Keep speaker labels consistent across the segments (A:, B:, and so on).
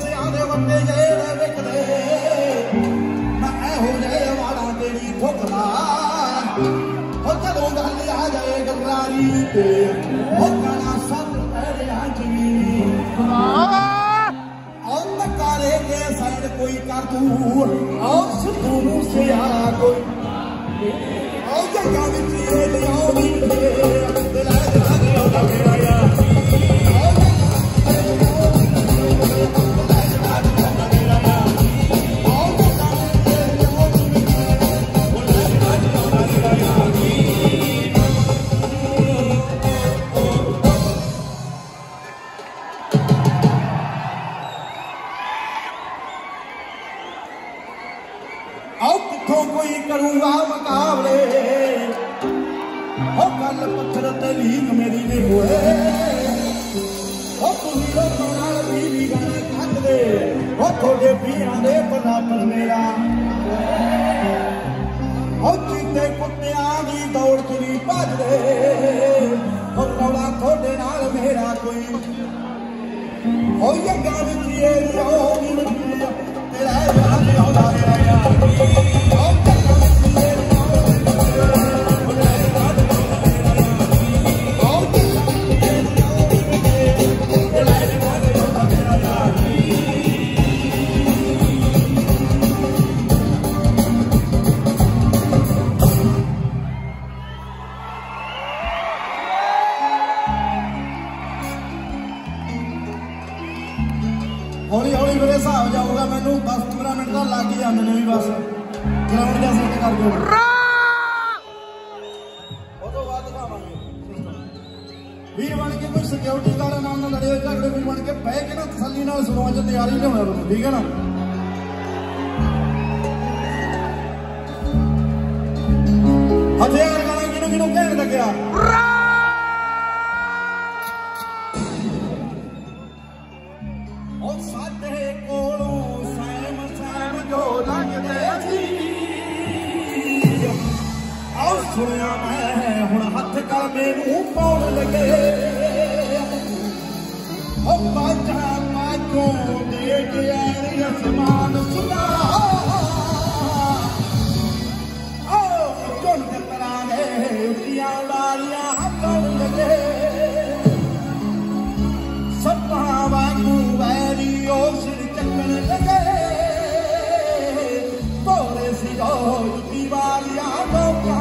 A: सियाने वटे जेड़े विकदे मैं एहो जे वाड़ा तेरी ठोकदा हो जदों गल आ जाए गरारी ते हो गाना सब तेरे आंचवी और नकारे के साइड कोई कर तू और सिद्धू मूसे आ कोई और जगह विच ये लियाओ दी दिल आ मेरा यार कोई करूंगा मुकाबले हो गल पत्थर ते लीक मेरी ने होए हो तुसी लोगों नाल भी गाने कट दे हो थोड़े पीरां दे बराबर मेरा हो चीते कुत्तियां दी दौड़ च नहीं भजदे हो रौला थोड़े नाल मेरा कोई हो ये गल जिए रौनी मजबूर तेरा याद आउंदा मेरा यार हौली हौली मेरे हिसाब जाऊगा मैनू 10-15 मिनट का लग ही जाते भी बस ग्राउंड का सेट कर दो वीर बन के कोई सिक्योरिटी गार्ड नाम ना लड़े झगड़े वीर बन के बह के ना तसली नाल सुनाउण च तैयारी लियाउणा तुहानूं ठीक है ना हथियार गाना किनू किनू कहण लग्या सुनिया मैं हुण हथ कर मैनू पाउण लगे हो बाजा बाजों दे के आए आसमान सुना ओ चुन के तराने उचियां लारियां हटण लगे सप्पा वांगू वैरी ओ सिर चकण लगे तोरे सिरो जुती वालियां लोकां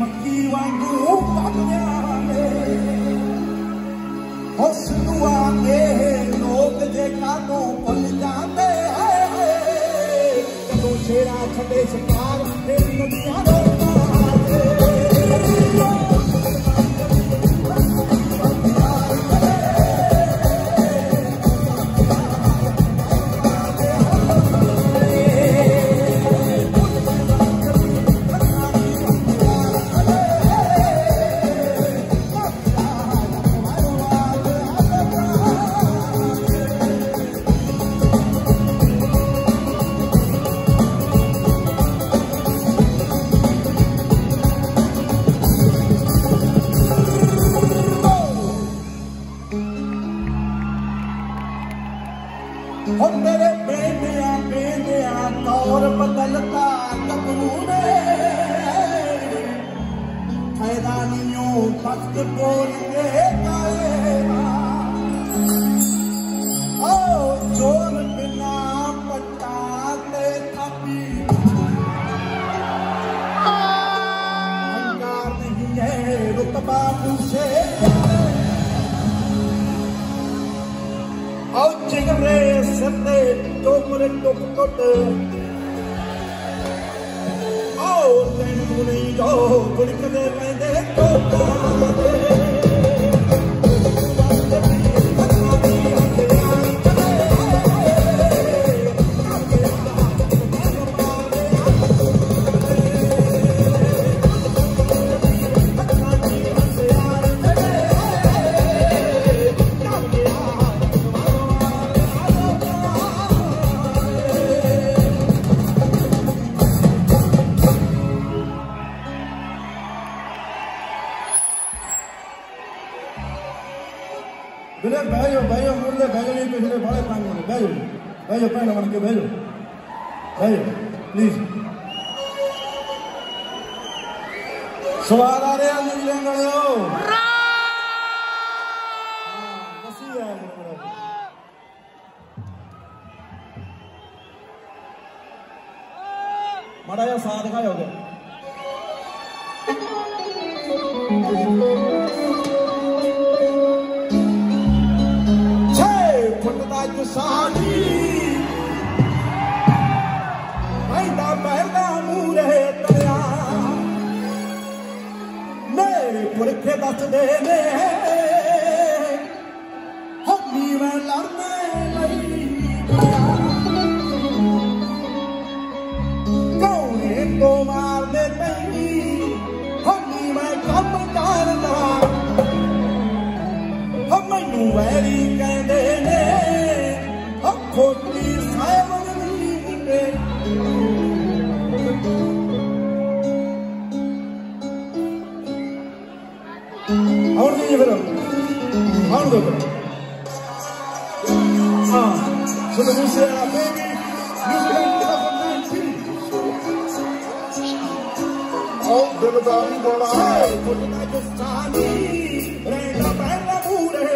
A: मक्की वांगू हुस्नुआ के लोग जे कानों भुल जाते जदों शेरा छड़े शिकार तेरी नदियां तेरे बेंदिया तौर बदलता कबरू ने फायदा नहीं तख्त बोलने गाएगा ओ चोर बिना पटाते थपी अहंकार नहीं है रुतबा मुझे और जिगरे सत्ते टोकरे टुक टुट तैनू नहीं जो बुड़कदे पैंदे भाइयों मुर्दे भेजो नहीं पिछले बड़े काम होने भेजो भेजो पहले बन के भेजो भेजो प्लीज स्वाद आ रहे हैं मिल लेंगे हो बड़ा या साथ का हो गया सानी पैदा पैदा मूरे तया मेरे पुरखे दस दे ने हमी में लड़ने लई कौने को मारने पई हमी में कम करना हम मैनू वैरी कहते ने खोटी सावन नींदे और नहीं फिर और दो हाँ सुनो मुझसे बेबी और दिलदारी बड़ा है खुदा जो सानी रहना पहला पूरे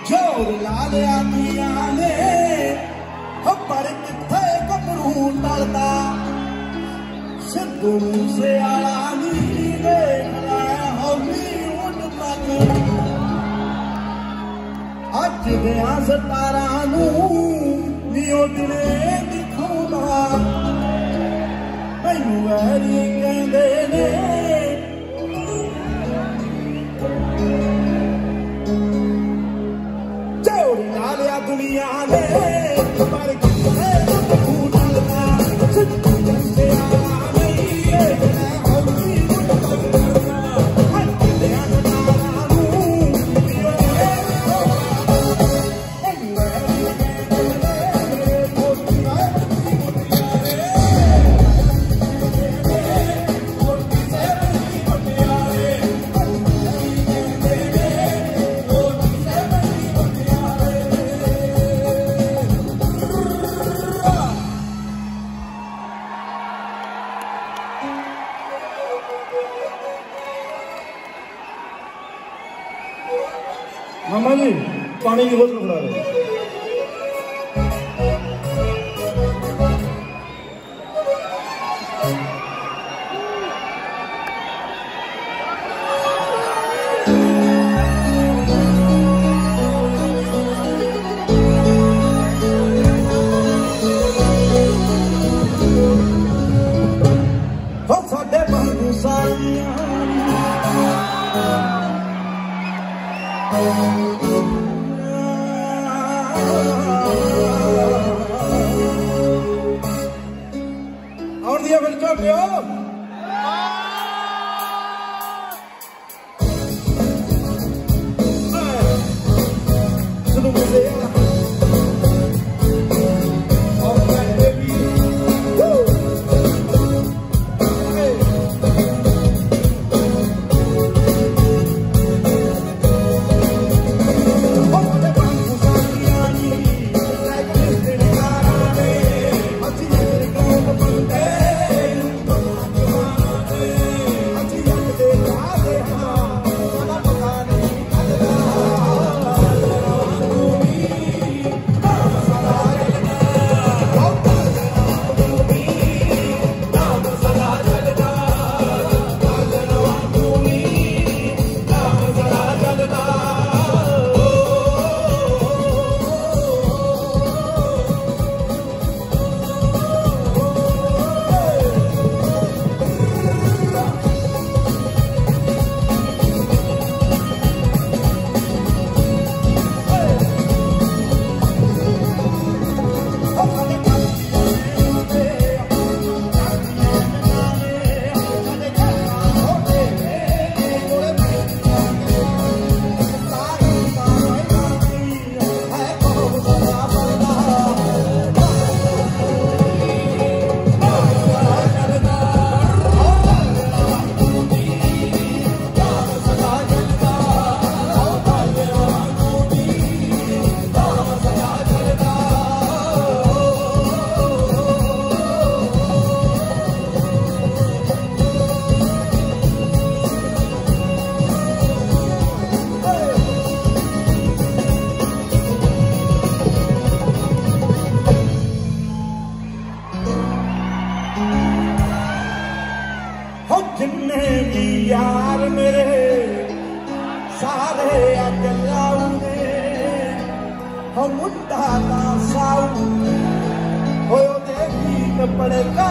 A: जोर ला लिया दुनिया ने पर किथे कपड़ू टलता सिद्धू मूसे आला नी देख हॉलीवुड तक अज गया सतारा नू नी उडने दिखाउंदा मैनू वैरी कहंदे ने दुनिया ने पर किथे कपड़ू टलता सिद्धू मूसे आला नी देख मामा जी पानी की बोतल बना रहे और दिया फिर छोटे हो सुनो मुझे जिन्ने भी यार मेरे सारे अगलाऊंगे हम मुंडा ना साऊ हो देखी न पड़ेगा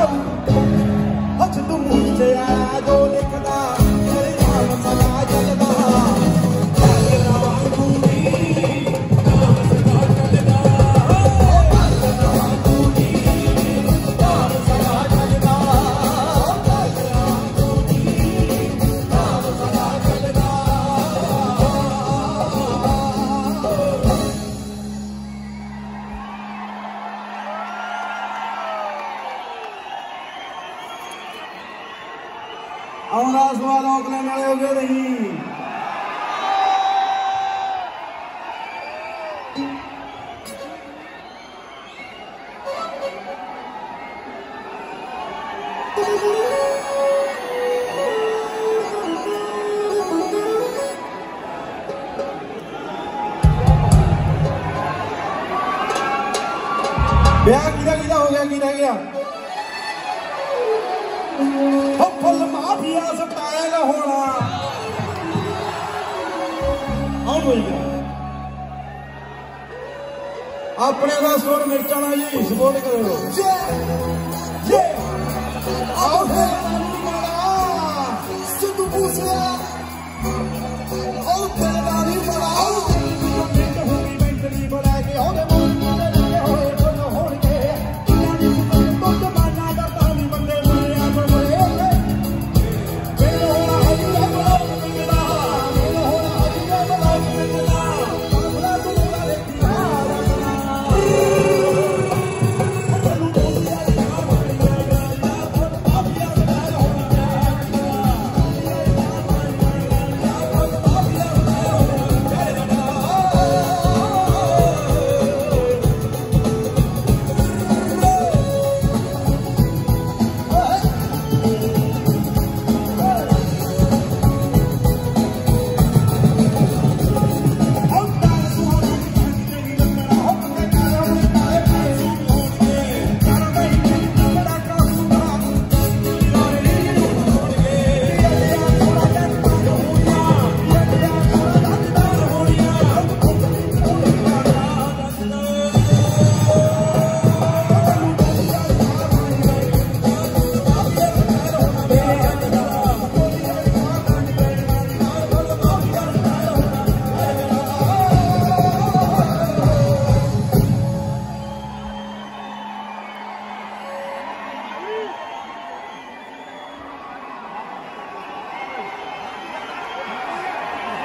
A: हज तू मुझसे आया जो लिखदा तेरे नाम सदा जलदा सवाल औकने वाले हो गए नहीं ब्याह किदा हो गया किदा गया फुल माफिया स्टाइल होना अपने का सुर मिर्चा जी सपोर्ट करो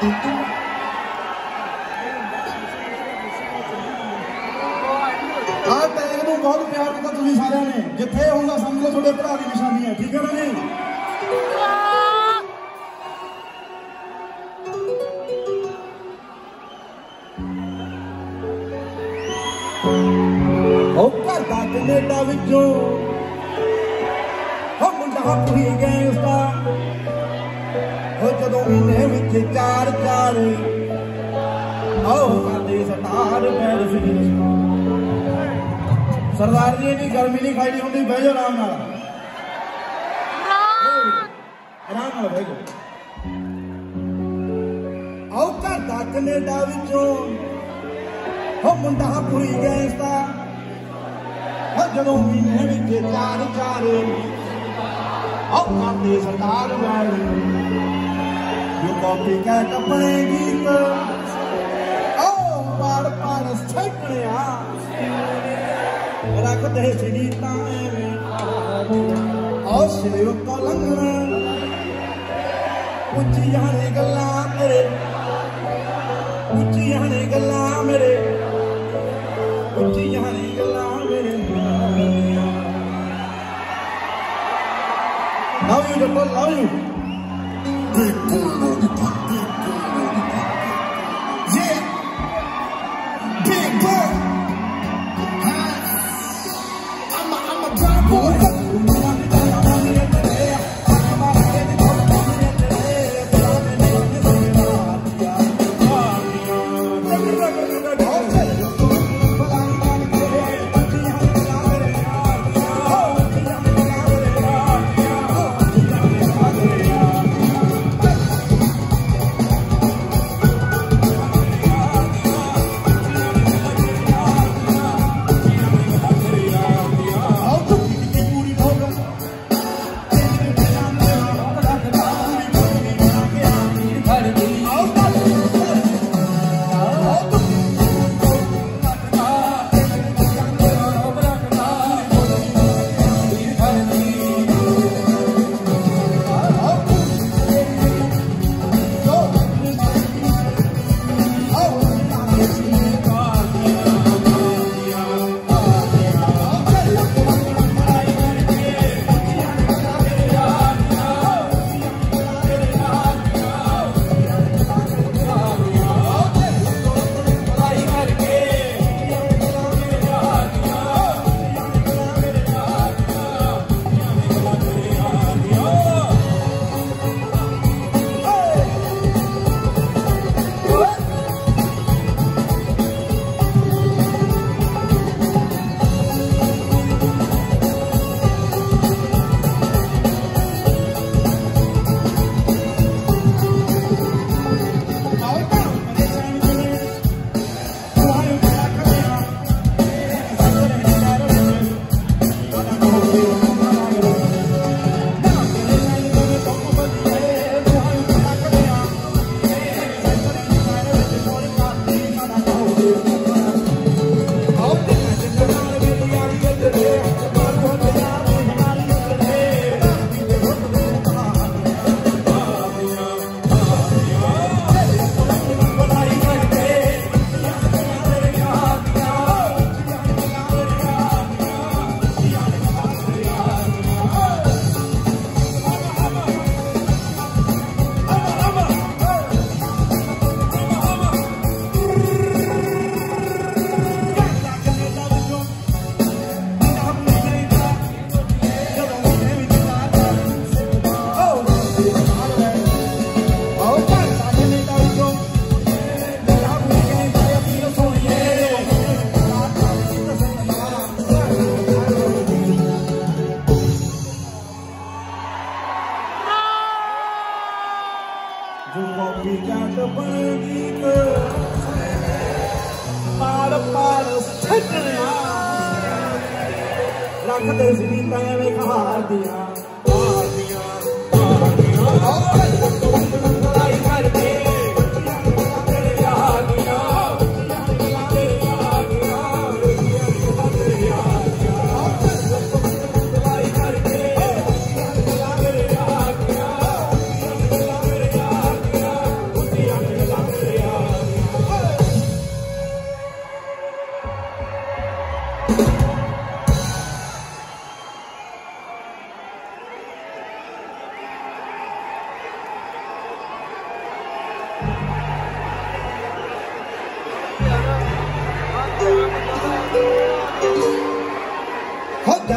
A: टैग नूं बहुत प्यार दिता तुसीं सारिआं ने, जिथे होगा समझ लो तुहाडे भरा दी निशानी है, ठीक है ना जी। घर का कनेडा विचों मुंडा पूरी गैंगस्टा जदों महीने विच चार चार करदे सटार पैर सरदार जी इन्नी गर्मी नहीं खाई होंदी, बह जाओ आराम नाल बह जाओ। आओ घर का कनेडा विचों मुंडा पूरी गैंगस्टा जदों महीने विच चार चार करदे सरदार वाली जो कॉपी कैट अपने गीत पाड़ पाड़ सैकड़े रखदे सीता सिर तो लंघना उच्चियां ने गल्लां मेरे, उच्चियां ने गल्लां मेरे, उच्चियां ने गल्लां मेरे। Love you, Dapper, love you. Big boy, yeah, big boy. I'm a bad boy. रखदे सीता में खार दिया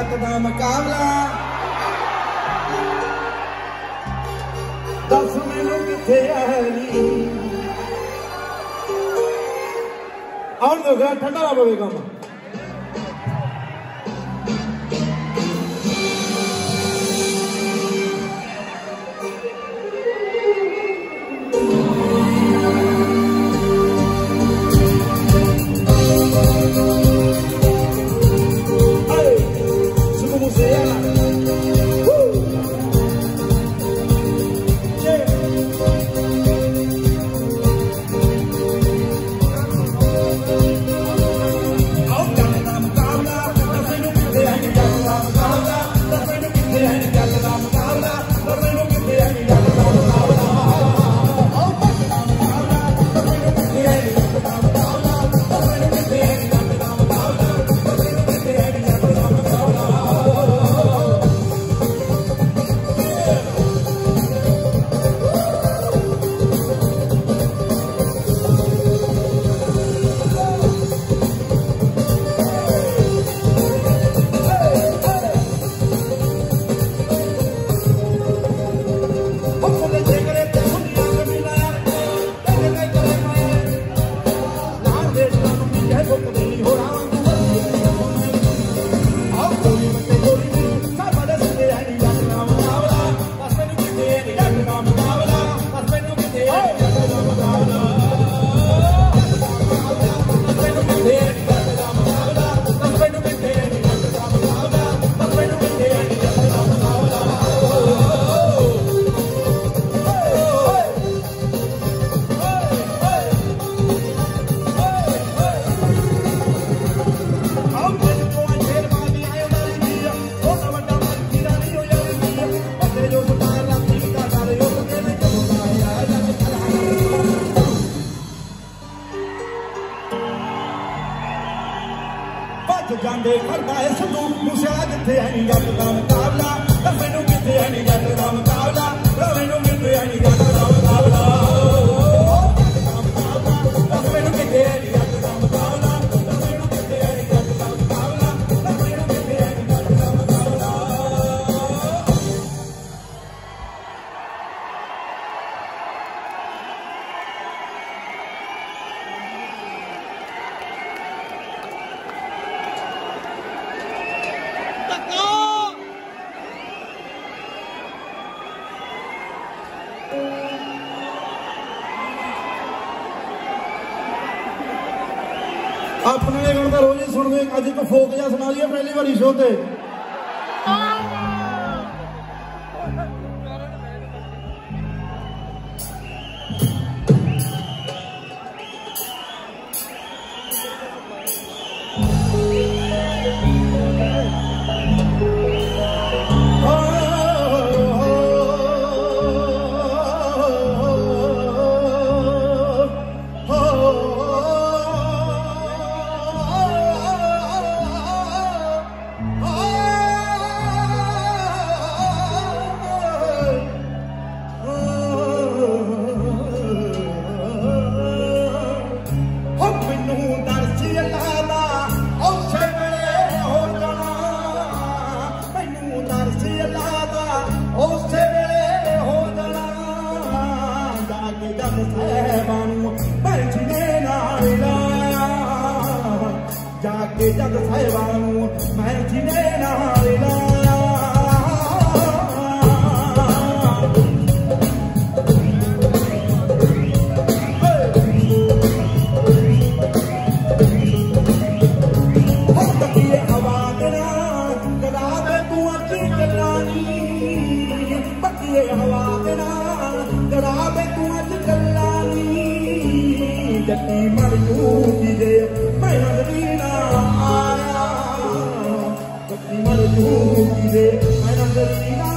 A: जट दा मुकाबला दस मैनू किथे आनी आउण दो ठंडा ना पवे काम जांदे करदा है संदू मूसा जिथे है नी जट दा मुकाबला मैनू किथे है नी जट दा मुकाबला मैनू किथे है नी जट दा मुकाबला मैनू किथे है नी जट दा मुकाबला मैनू किथे है नी जट दा मुकाबला मैनू किथे है नी जट दा मुकाबला अपने गाने तो रोज ही सुनते अज तो फोक जा सुना दिया पहली बारी शो ते जाके जग साहिबानू मैं जिने नाल जटी मर जूगी दे मैं नजरीना आया जटी मर जूगी दे मैं नजरीना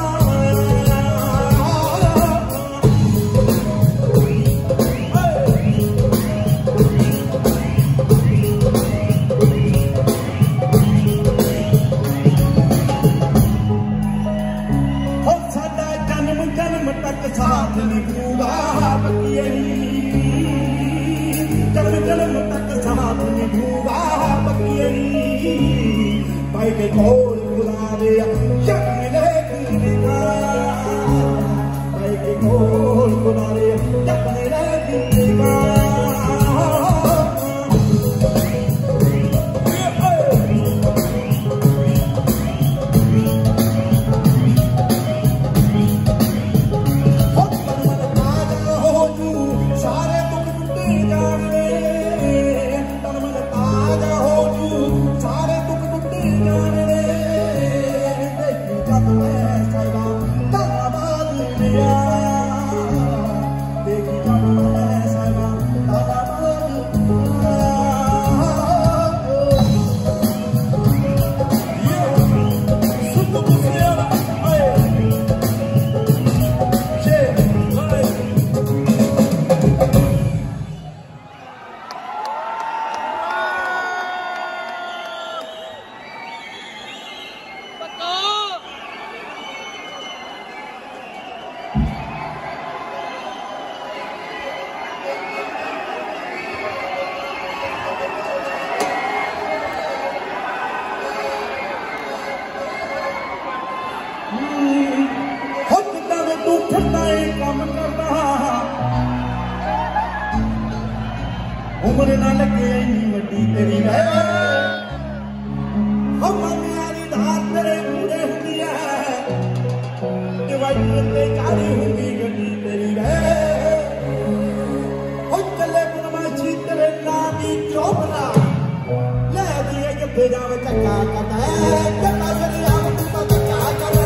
A: साडा जन्म जन्म तक साथ निभूगा जन्म तक साथ निभूगा बकियरी भाई के कौल बुलावे जगने दिलगा के कोल बुलावे जगने दिलगा उम्र ना लगे इन्नी वड्डी तेरी वे हम मेरी धार तेरे मुंडे हुंदी है डिवाइडर ते गाड़ी हुंदी गड्डी तेरी वे हो चले बदमाशी तेरे नाम दी चोपड़ा ले दिए किथे जावे चक्का करदा है चक्का चलिया तू तो चक्का कर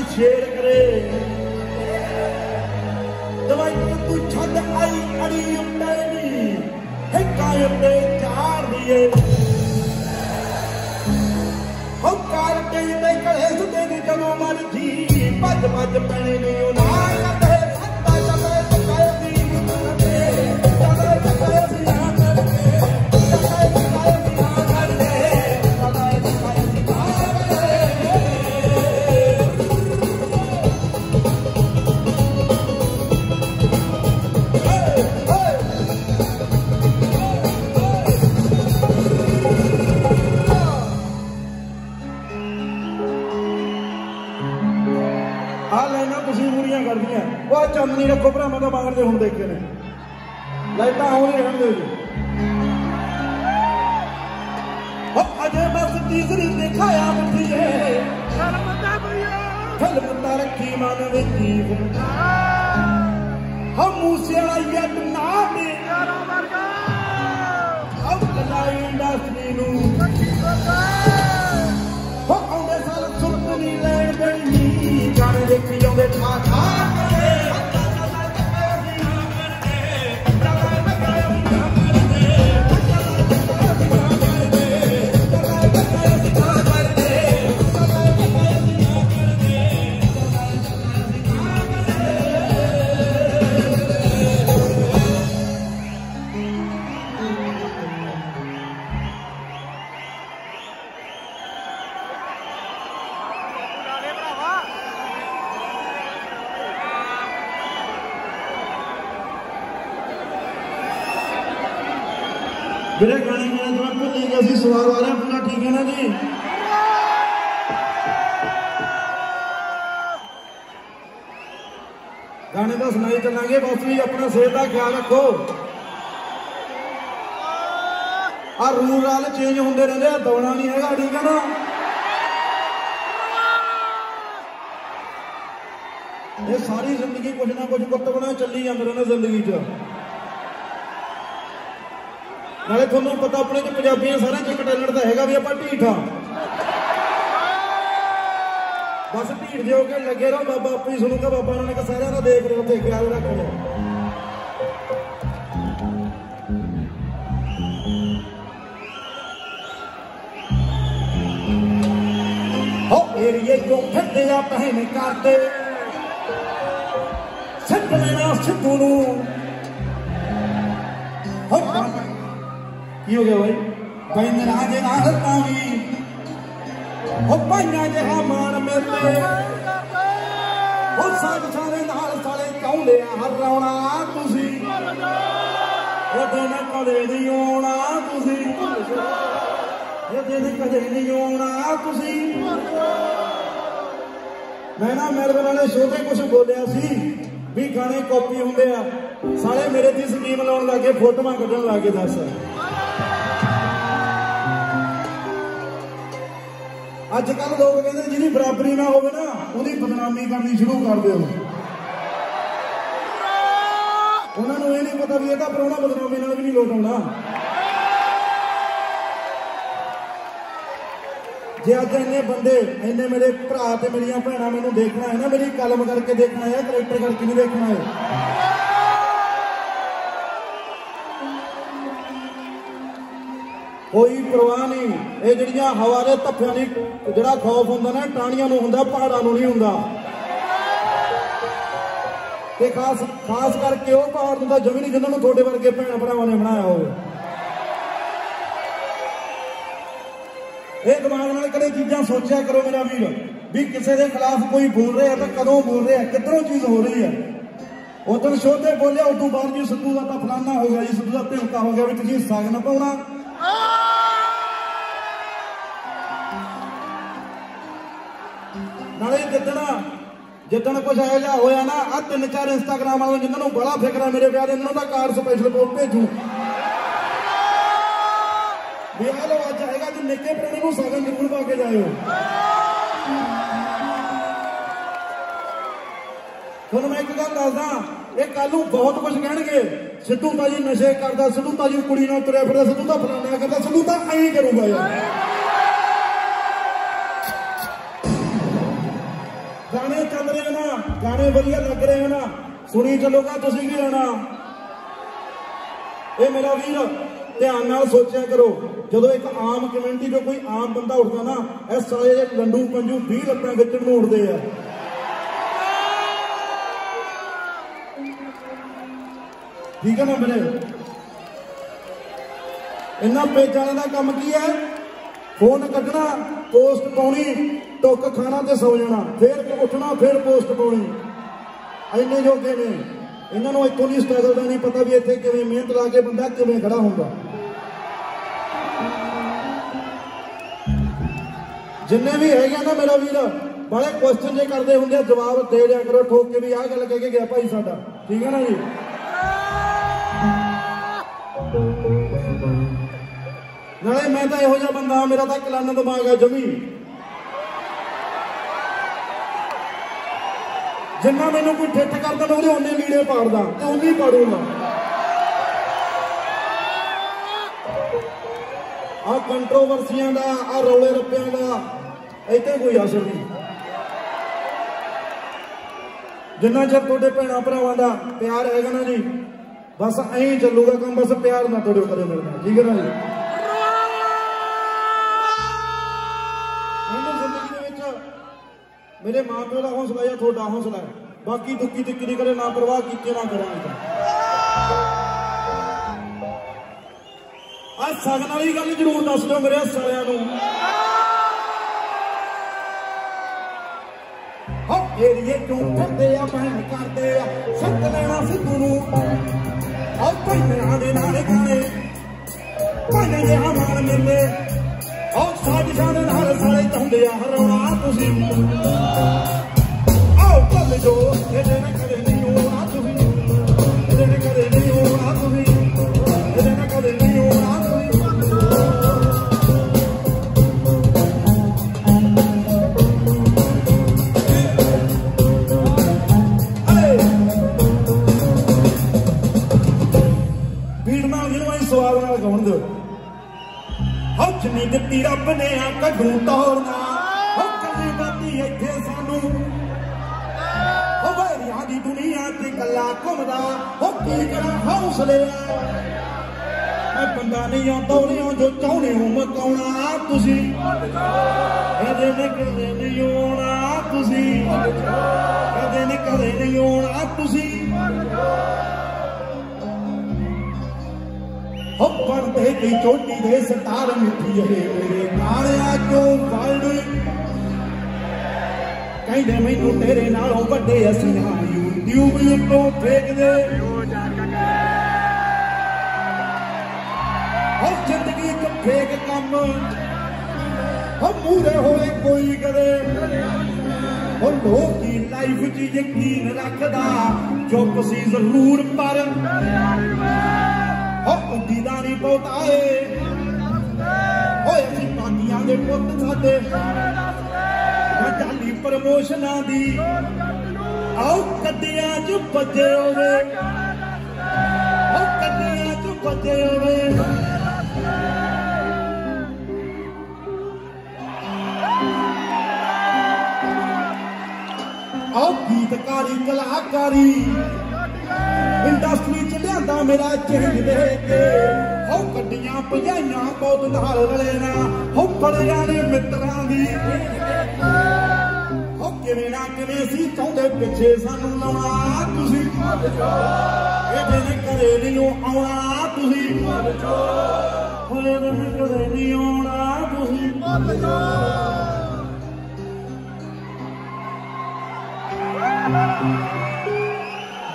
A: शेर करे दवाई तू छद आई अड़ी उड़नी है कायम दे चार दिए हो कार के दे कड़े सुते दी जनो मर्जी भज भज पैने नी ना करदे सत्ता चले चकाए दी मुंडे चले चकाए दी ना करदे चकाए चकाए दी ना करदे चकाए चकाए दी ना चांदनी रखो भरा मैं तो मगर हूं देखे ने लाइटा आउं नहीं रहन दे अजे बस तीसरी दिखाया मुझे फिल्म रखी मन विच हम मूसे वाला यट ना दे अब लाई इंडस्ट्री नू हो आउंदे साल सुरत नहीं लैण देनी गाने देखी जांदे ठा ठा मेरे गाने गाने तो आपको ले गया स्वाद आ रहा है पूरा ठीक है ना जी गाने तो सुनाई चलांगे बस भी अपना सेहत का ख्याल रखो और रूल राल चेंज होंगे रहते दौड़ना नहीं है ठीक है ना ये सारी जिंदगी कुछ ना कुछ कुत्तबना चली जाते रहना जिंदगी च नाले थोनू पता अपने च पंजाबियां सारे च टैलेंट तो हैगा भी आप ढीठ हाँ बस ढीठ जो के लगे रहो बाबा आपू ही सुनूगा बाबा उन्होंने कहा सारे का देख रहे थे ख्याल रख लो एरिए क्यों फिरते आ पहने करते सिद्ध लेना सिद्धू नू की हो गया भाई बैंदरा दे नाल तावी हो भाइयां जिहा मान मिलते हो सारे नाल साले चाहुंदे आ हराउणा तुसी ओ दिन कदे नहीं आउणा तुसी ये दिन कदे नहीं आउणा तुसी मैं ना मेरे वाले छोटे कुछ बोलिया सी भी गाने कॉपी होंगे आ साले मेरे दी स्कीम लाउण लगे फोटोआं कढण लगे दस अजकल लोग कहते जिहदी बराबरी ना होवे ना उहदी बदनामी करनी शुरू कर दो उन्होंने ये नहीं पता भी यह पराना बदनामी नाल भी नहीं लोट आउणा जे अज इन्ने बंदे इन्ने मेरे भरा ते मेरियां भैणां मैनूं देखना है ना मेरी कलम करके देखना है करैक्टर करके नहीं देखना है कोई परवाह नहीं ये जिहड़ियां हवा दे धफ्फियां दी जिहड़ा खौफ हुंदा ना टाणियां नूं हुंदा पहाड़ां नूं नहीं हुंदा ते खास करके वो पहाड़ हुंदा जमी नहीं जिन्हां नूं तुहाडे वर्गे भैणां भरावां ने बनाया होवे ਇਹ ਦਿਮਾਗ ਨਾਲ ਕਦੇ ਚੀਜ਼ਾਂ ਸੋਚਿਆ ਕਰੋ ਮੇਰਾ ਵੀਰ ਵੀ ਕਿਸੇ ਦੇ ਖਿਲਾਫ ਕੋਈ ਬੋਲ ਰਿਹਾ ਤਾਂ ਕਦੋਂ ਬੋਲ ਰਿਹਾ ਕਿੱਧਰੋਂ ਚੀਜ਼ ਹੋ ਰਹੀ ਹੈ ਉਦੋਂ ਛੋਟੇ ਬੋਲਿਆ ਉਦੋਂ ਬਾਅਦ ਜੀ ਸਿੱਧੂ ਦਾ ਤਾਂ ਫਲਾਨਾ ਹੋ ਗਿਆ ਜੀ ਸਿੱਧੂ ਦਾ ਧਮਕਾ ਹੋ ਗਿਆ ਵੀ ਤੁਸੀਂ ਸਾਗ ਨਾ ਪਾਉਣਾ ਨਾਲੇ ਜਿੱਦਣ ਕੁਝ ਇਹੋ ਜਿਹਾ ਹੋਇਆ ਨਾ ਆ 3-4 ਇੰਸਟਾਗ੍ਰਾਮ ਵਾਲੇ ਜਿਨ੍ਹਾਂ ਨੂੰ ਬੜਾ ਫਿਕਰ ਹੈ ਮੇਰੇ ਵਿਆਹ ਦੇ ਇਹਨਾਂ ਦਾ ਕਾਰ ਸਪੈਸ਼ਲ ਕੋਲ ਭੇਜੂ ਵਿਆਹ ਲੋ ਅੱਜ ਆਏਗਾ ਤੇ ਨਿੱਕੇ ਪ੍ਰਾਣੇ ਨੂੰ ਸਾਗਨ ਜ਼ਰੂਰ ਪਾ ਕੇ ਜਾਇਓ ਤੁਹਾਨੂੰ ਮੈਂ ਇੱਕ ਗੱਲ ਦੱਸਦਾ ਇਹ ਕੱਲ ਨੂੰ ਬਹੁਤ ਕੁਝ ਕਹਿਣਗੇ ਸਿੱਧੂ ਤਾਂ ਜੀ ਨਸ਼ੇ ਕਰਦਾ ਸਿੱਧੂ ਤਾਂ ਜੀ ਕੁੜੀ ਨਾਲ ਤੁਰਿਆ ਫਿਰਦਾ ਸਿੱਧੂ ਤਾਂ ਫਲਾਣਾ ਕਰਦਾ ਸਿੱਧੂ ਤਾਂ ਐਂ ਕਰੂਗਾ ਯਾਰ ਗਾਣੇ ਚੱਲ ਰਹੇ ਨਾ ਗਾਣੇ ਵਧੀਆ ਲੱਗ ਰਹੇ ਨਾ ਸੁਣੀ ਚੱਲੋਗਾ ਤੁਸੀਂ ਕੀ ਲੈਣਾ ਇਹ ਮੇਰਾ ਵੀਰ ध्यान नाल सोचा करो जो एक आम कम्यूनिटी जो कोई आम बंदा उठता ना इस साले दे लंडू पंजू 20 लत्तां गिचण नूं उठदे आ ठीक है ना मेरे इन्हां पेजां दा काम की है फोन कड्ढना पोस्ट पाउणी टुक खाना ते सौ जाना फिर उठना फिर पोस्ट पाउणी इन्ने जोगे ने इन्हां नूं इत्थों दी स्ट्रगल दा नहीं पता भी इत्थे किवें मेहनत ला के बंदा किवें खड़ा हुंदा जिन्ने भी है ना मेरा वीर बड़े क्वेश्चन जे करते होंगे जवाब दे दिया करो ठोक के भी आ गल कह के गया भाई साडा ठीक है ना जी नाले मैं तो इहो जिहा बंदा मेरा तो कलाना दिमाग है जमी जिन्ना मैनू कोई ठिठ कर देना वो उन्ने लीड़े पाड़दा ते उन्नी पाड़ूंगा आ कंट्रोवर्सियां दा आ रौले रप्पियां दा इत्थे कोई असर नहीं जिन्ना चर तुहाडे भैणां भरावां दा प्यार हैगा ना जी बस ऐं चलूगा काम बस प्यार ना तुहाडे कदे मिलना ठीक है ना जी मैनूं जिंदगी दे विच मेरे मां प्यो दा हौसला या तुहाडा हौसला है बाकी दुखी तिक्की दी कदे ना परवाह कीते ना करांगे आ सगन वाली गल जरूर दस दो मेरे सालियां नूं एरिए क्यों फिरते आ भैन करते आ सत्त लेना सिद्धू नूं आ भैनां दे नाल गाने भाइयां जिहा मान मिले आ साजिशां दे नाल साले चाहुंदे आ हराउणा तुसीं आओ भुल जो इहदे नाल कदे नहीं होना तुसीं इहदे नाल कदे नहीं होना तुसीं इहदे नाल कदे नहीं होना जिन्नी दित्ती रब ने आ कड्डू तोड़ना कली बाती इत्थे सानू वैरियां दी दुनिया ते कला घुमदा की करा हौसले मैं बंदा नहीं आता जो चाहने हो मकाउणा तुसीं कदे नहीं आना तुसी कदे नहीं आना तुसी हो पर्दे की चोटी दे सितार मिठी है मेरे गाणियां चों वड़ कहंदे मैनू तेरे नालों वड्डे असीं यूट्यूब उत्तों फेंकदे हो जिंदगी च फेक कम हो मूरे होए कोई करे हो लोग की लाइफ च यकीन रखदा चुप सी जरूर पर हो उड्डी दा नहीं बहुता है असीं बागियां दे पुत्त साडे जाली प्रमोशनां दी आओ कड्डियां च बजे होवे हो कड्डियां च बजे होवे आओ गीतकारी कलाकारी इंडस्ट्री च लिया मेरा चेंज देके हो कड्डियां भजाइयां बहुत नाल रले ना हो बड़ियां ने मित्रां दी हो किवें ना किवें सी चाहुंदे पिछे सानू लाउणा तुसी इहदे ने घरे नहीं आउणा तुसी इहदे ने घरे नहीं आउणा तुसी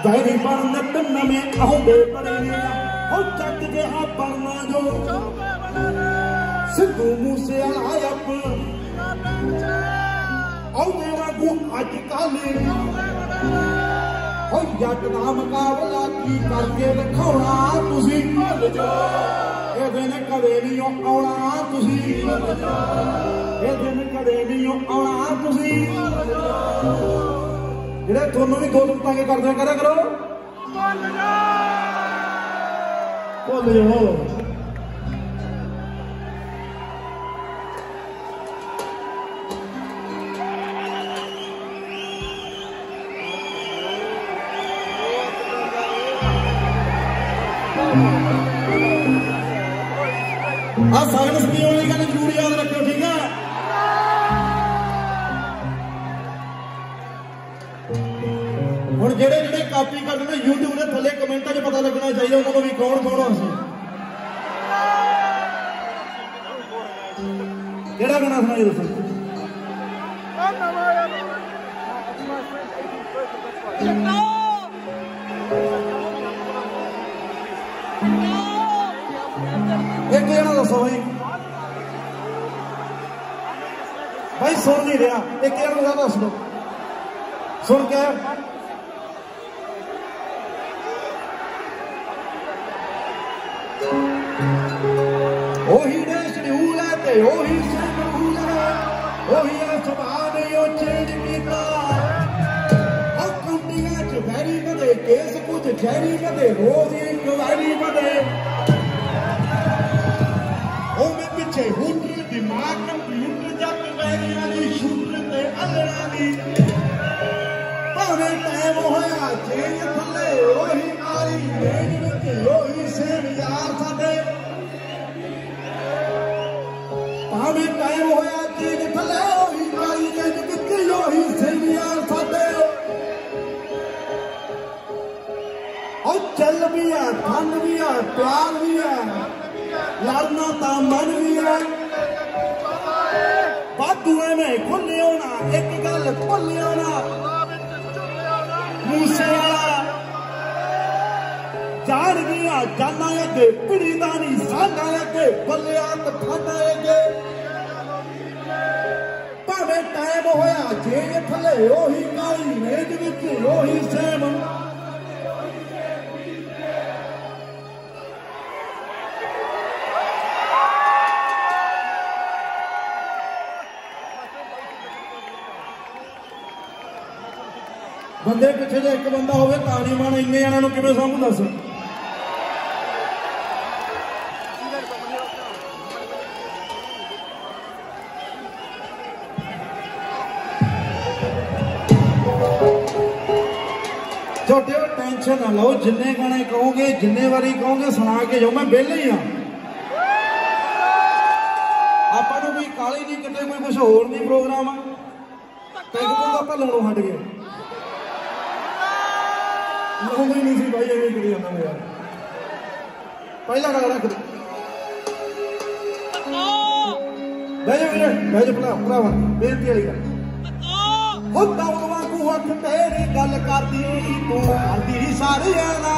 A: गहरी बनत नमें आउंदे बड़े हो चक जिहा बनना जो सिद्धू मूसे वाला आउंदे वागू अज कल हो जट दा मुकाबला की करके दिखाउणा तुसी इहदे ने कदे नहीं आउणा तुसी इहदे ने कदे नहीं आउणा तुसी ਜਿਹੜੇ ਤੁਹਾਨੂੰ ਵੀ ਦੋ ਤੁਕਾਂ ਕੇ ਕਰਦੇ ਕਰਿਆ ਕਰੋ ਭੁੱਲ ਜਾਓ ਆ ਸਾਗਨ ਸਕੀਮ ਵਾਲੀ ਗੱਲ ਜ਼ਰੂਰ ਯਾਦ ਰੱਖਿਓ ਠੀਕ ਹੈ ਹੁਣ ਜਿਹੜੇ ਕਾਪੀ ਕਰਦੇ ਨੇ YouTube ਦੇ ਥੱਲੇ ਕਮੈਂਟਾਂ 'ਚ ਪਤਾ ਲੱਗਣਾ ਚਾਹੀਦਾ ਉਹਨਾਂ ਨੂੰ ਵੀ ਕੌਣ ਅਸੀਂ ਕਿਹੜਾ ਗਾਣਾ ਸੁਣਾਈ ਦੱਸੋ ਇੱਕ ਜਣਾ ਦੱਸੋ ਭਾਈ ਸੁਣ ਨਹੀਂ ਰਿਹਾ ਇੱਕ ਜਣਾ ਦੱਸ ਦਿਓ ਸੁਣ ਕੇ ओही ने शेड्यूल है ते ओही शेड्यूल है ओही है सुभाव यो चेंज कीता कुंडियां च वैरी बदे केस कुछ जहरी बदे रोज इंक्वायरी बदे ओ मैं पीछे हुटर दिमाग कंप्यूटर जग वैरी वाली शूटर ते अल्लड़ा दी भावे टाइम होया चेंज थले ओही नारी रेंज विच ओही सेम यार साडे भावे टाइम होया चीज थले ओही काली रेंज विच ओही सेम यार साडे और चल भी है धन भी है प्यार भी है लड़ना ता मन भी है वाधू में खुले होना एक गल भुल होना मूसे वाला जान गया जाना अगे पिड़ी दा नहीं साडा अगे बल्लिया तफाना अगे भावे टाइम होया जेल थले ओही काली रेंज विच ओही सेम बंदे पिछे जो एक बंदा हो तानी मान इन्ने जणा किवें सामू दस छोटे टेंशन ना लो जिन्ने गाने कहोगे जिन्ने बारी कहोगे सुना के जाओ मैं बेले ही हाँ आपको भी काली नहीं कितने कोई कुछ होर नहीं प्रोग्राम पैग पुग आप लाउणों हट गए लाउंदा ही नहीं सी भाई एवं करी जाता यार पहला गाना रख दे बह जा भरावा बेनती वाली गल हो दौड़ वांगू अख तेरी गल करदी तू करदी सारियां नाल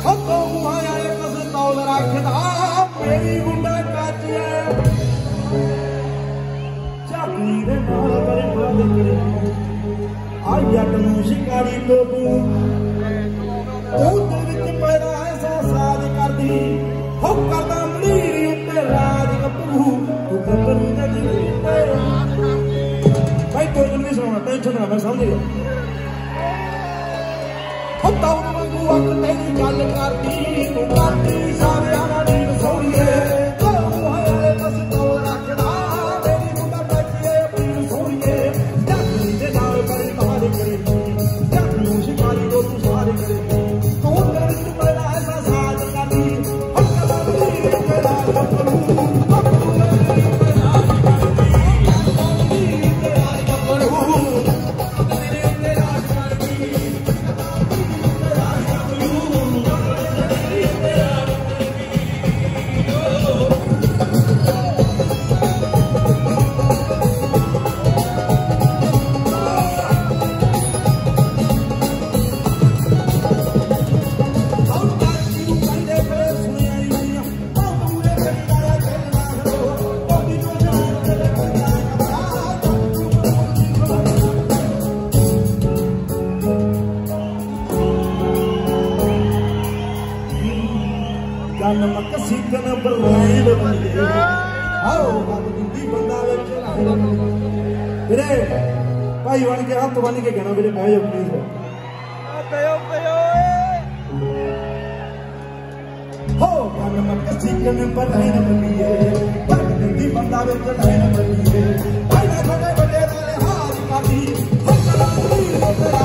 A: हो तो मुहाया कस तौल रखदा मेरी मुंडा काचिया चाबी दे नाल करे बंद करे आ जट नूं शिकारी तो तू दिल विच पैदा ऐसा साज करदी हो करदा मलीरी उत्ते राज गपरू तू गपरू दे दिल ते भाई तो नहीं सुना टेंशन ना मैं समझ गया हो दौड़ वांगू अख तेरी गल करदी तू करदी सारे आवाज़ सोणीए तो मुहाया बस तौल रखदा मेरी मुंडा काचिए पीर सोणीए जगनी दे नाल करे ताज करे जग नूं शिकारी तो तू सारे करे तू दिल विच पैदा ऐसा साज करदी हो करदा मलीरी उत्ते राज गपरू सीखन बरैन बंदे आओ बात जिंदी बंदा विच वीरे भाई बन के हाथ बन के कहना वीरे बह जाओ प्लीज हो गन मत सीखन बरैन बंदे बात जिंदी बंदा विच लैन बंदे भाई ना छोटे बड़े वाले हाथ काटी हो कला तेरा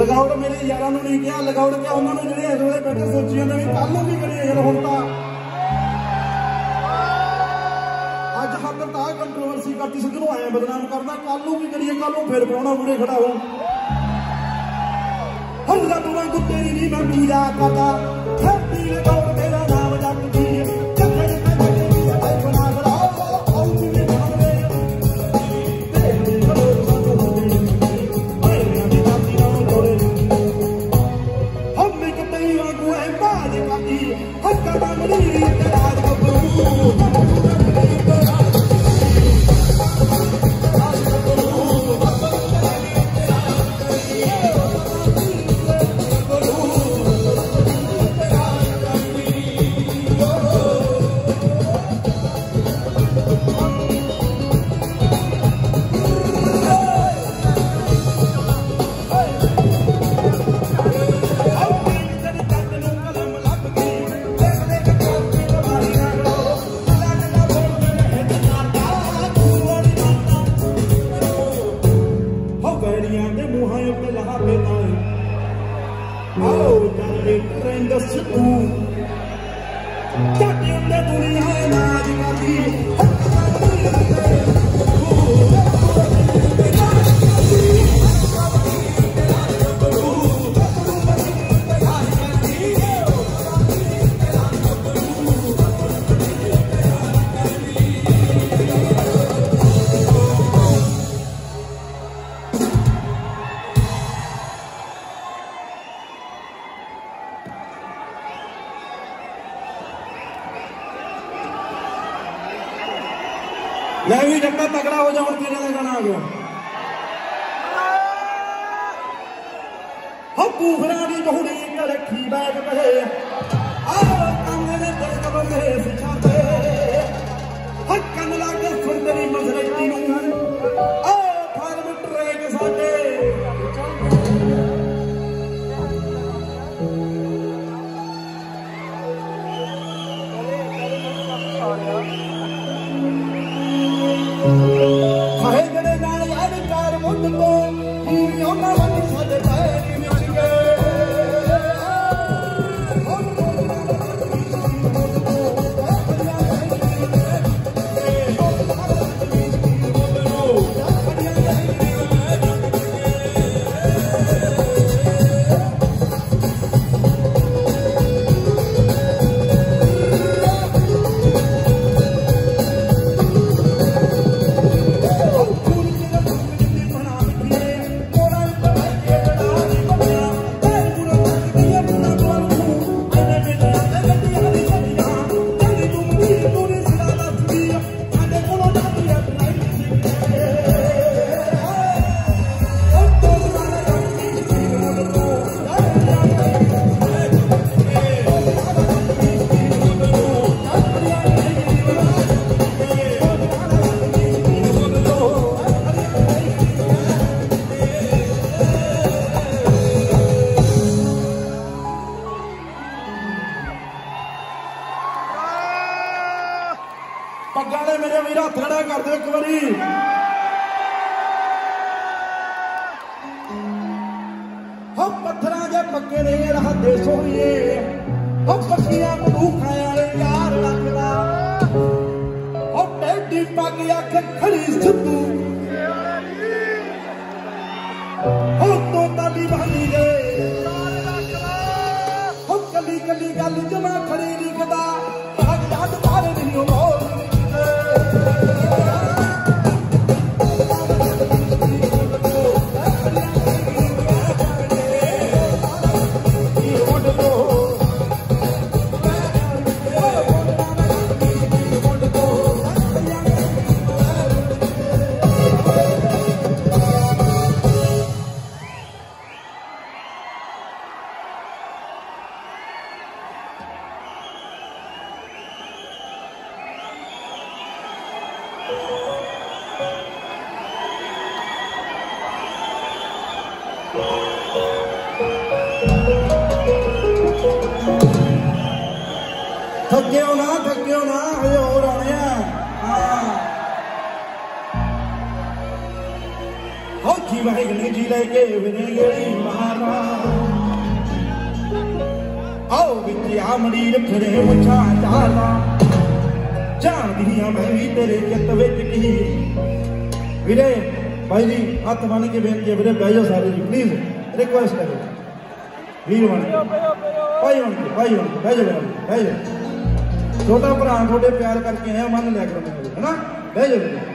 A: लगाउट मेरे यार नहीं क्या लगाउट क्या उन्होंने जो इस वे बैठे सोची जाते भी कल भी करिए यार हम तो अज हद तक कंट्रोवर्सी करती सिद्धू आए बदनाम करना कल भी करिए कल फिर पाना मुड़े खड़ा हो हल्ला तुम तेरी नहीं मैं पूजा करता लगाउट तेरा नाम जपती हो जाओ तेरे का गाना आ गया हो पूखरानी बहुड़ी रखी बैग पे कन लागे सुंदरी मसरती फार्म ट्रैक साडे हाय जड़े नाल यार कार मुंड तो ना वंड साडे पैर विच गए पग्गा ने मेरे वीर हथ खड़ा कर दो एक बारी हम पत्थर जे पक्के नहीं रहा देशों ये हम पक्कियां बंदूकां वाले यार लगदा हम टेढ़ी पग आके खड़ी सिद्धू हम तो ताली बहनी दे हम कली कली गल जमा खड़ी लिखदा भाग जात मारे नहीं हो थक्यो ना हजे और आने जी वाहिगुरू जी लेके विनेगड़ी मारा आओ बिच आमड़ी फिरे मुछा चाला जानदियां मैं भी तेरे चित विच की वीरे भाई जी हथ बन के बेनती है वीरे बह जाओ सारे जी प्लीज रिक्वेस्ट करो वीर बन के भाई बन के बह जाओ बह जाओ छोटा भरा थोड़े प्यार करके आया मन लिया करो है ना बह जाओ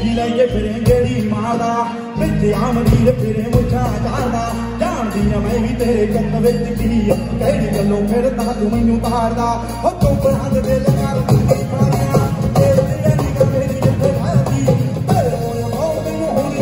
A: जी लाइए फिरे गेड़ी मारा बिच आमड़ी फिरे मुछा चाहदा जानदी मैं भी तेरे चित विच की कहड़ी गलों फिर ता तू मैनू तारदा हो तू बना दे दिल नाल तू पारिया तेरी निगाह मेरी जिथे भाती तेरे मोए मौ मैनू होनी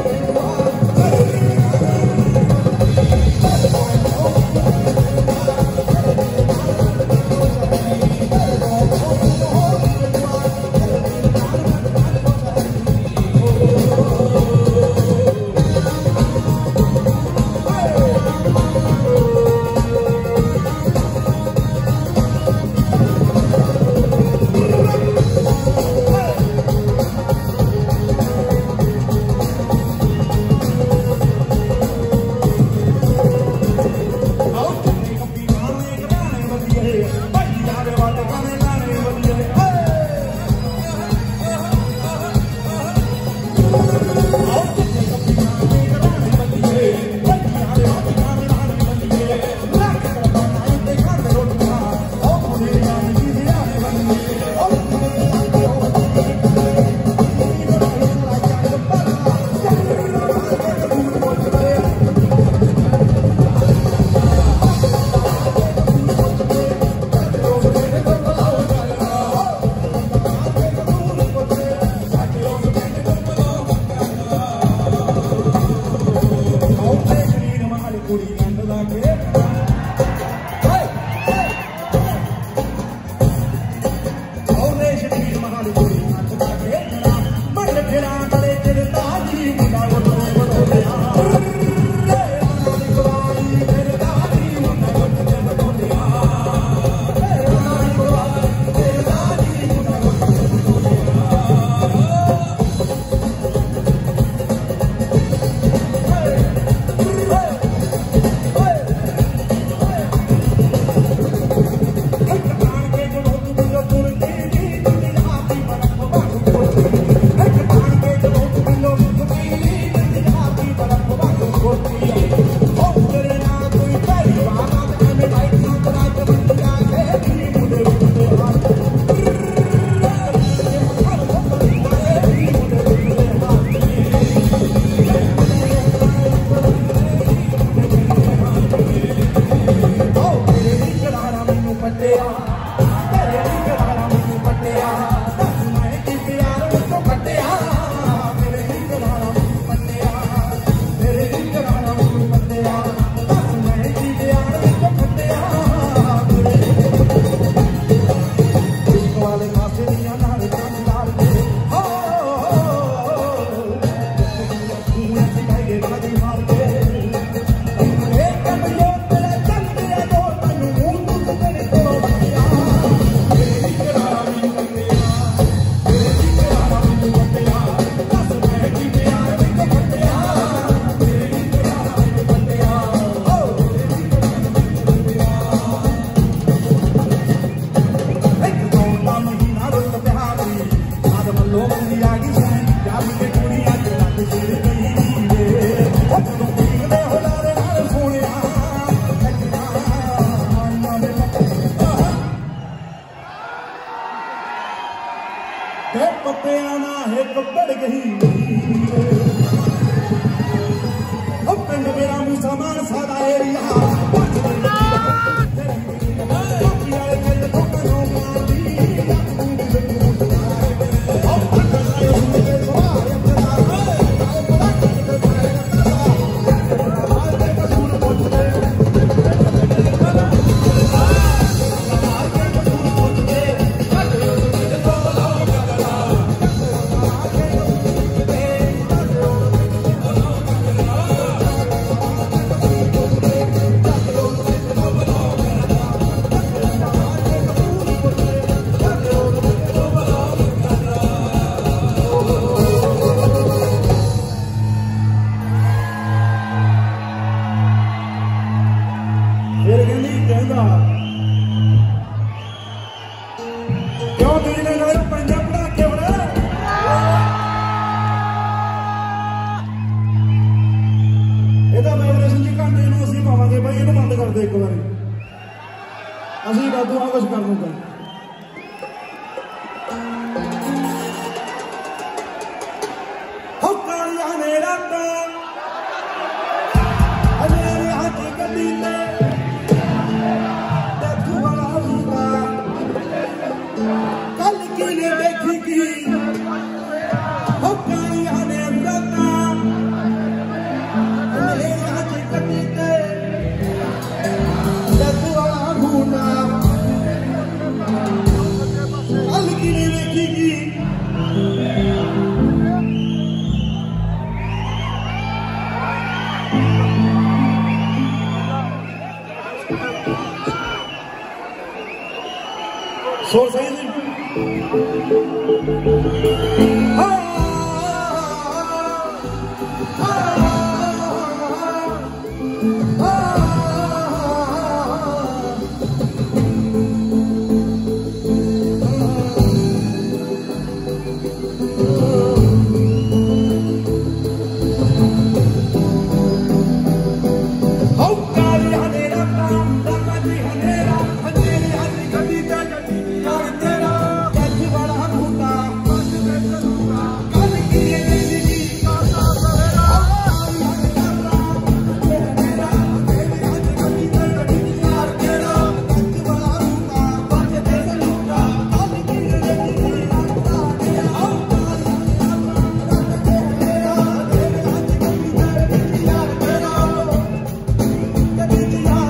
A: Get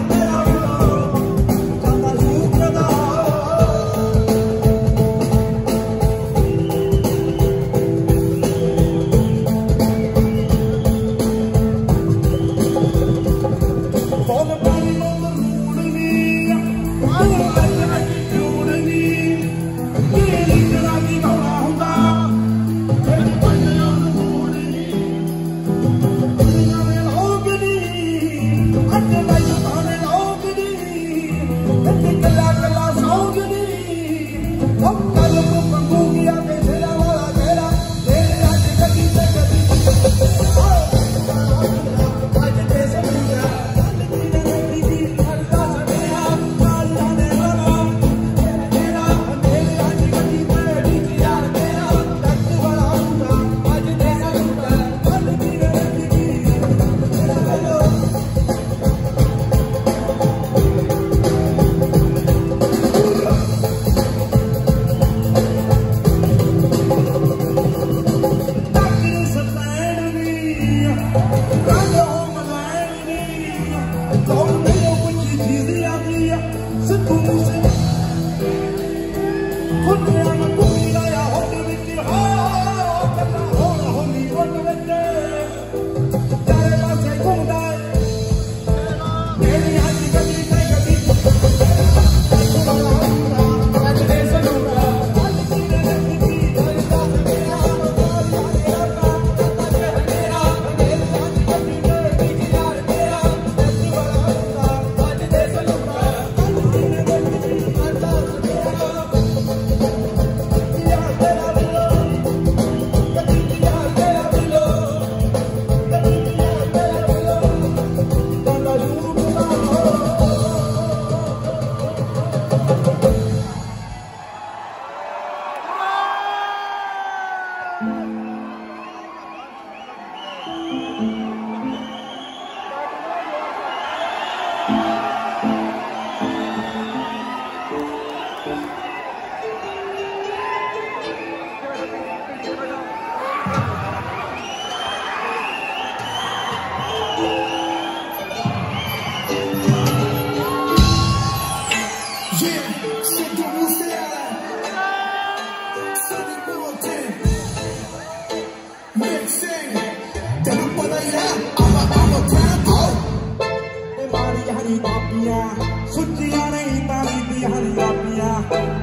A: सुचिया नहीं तारी दिहानी बापिया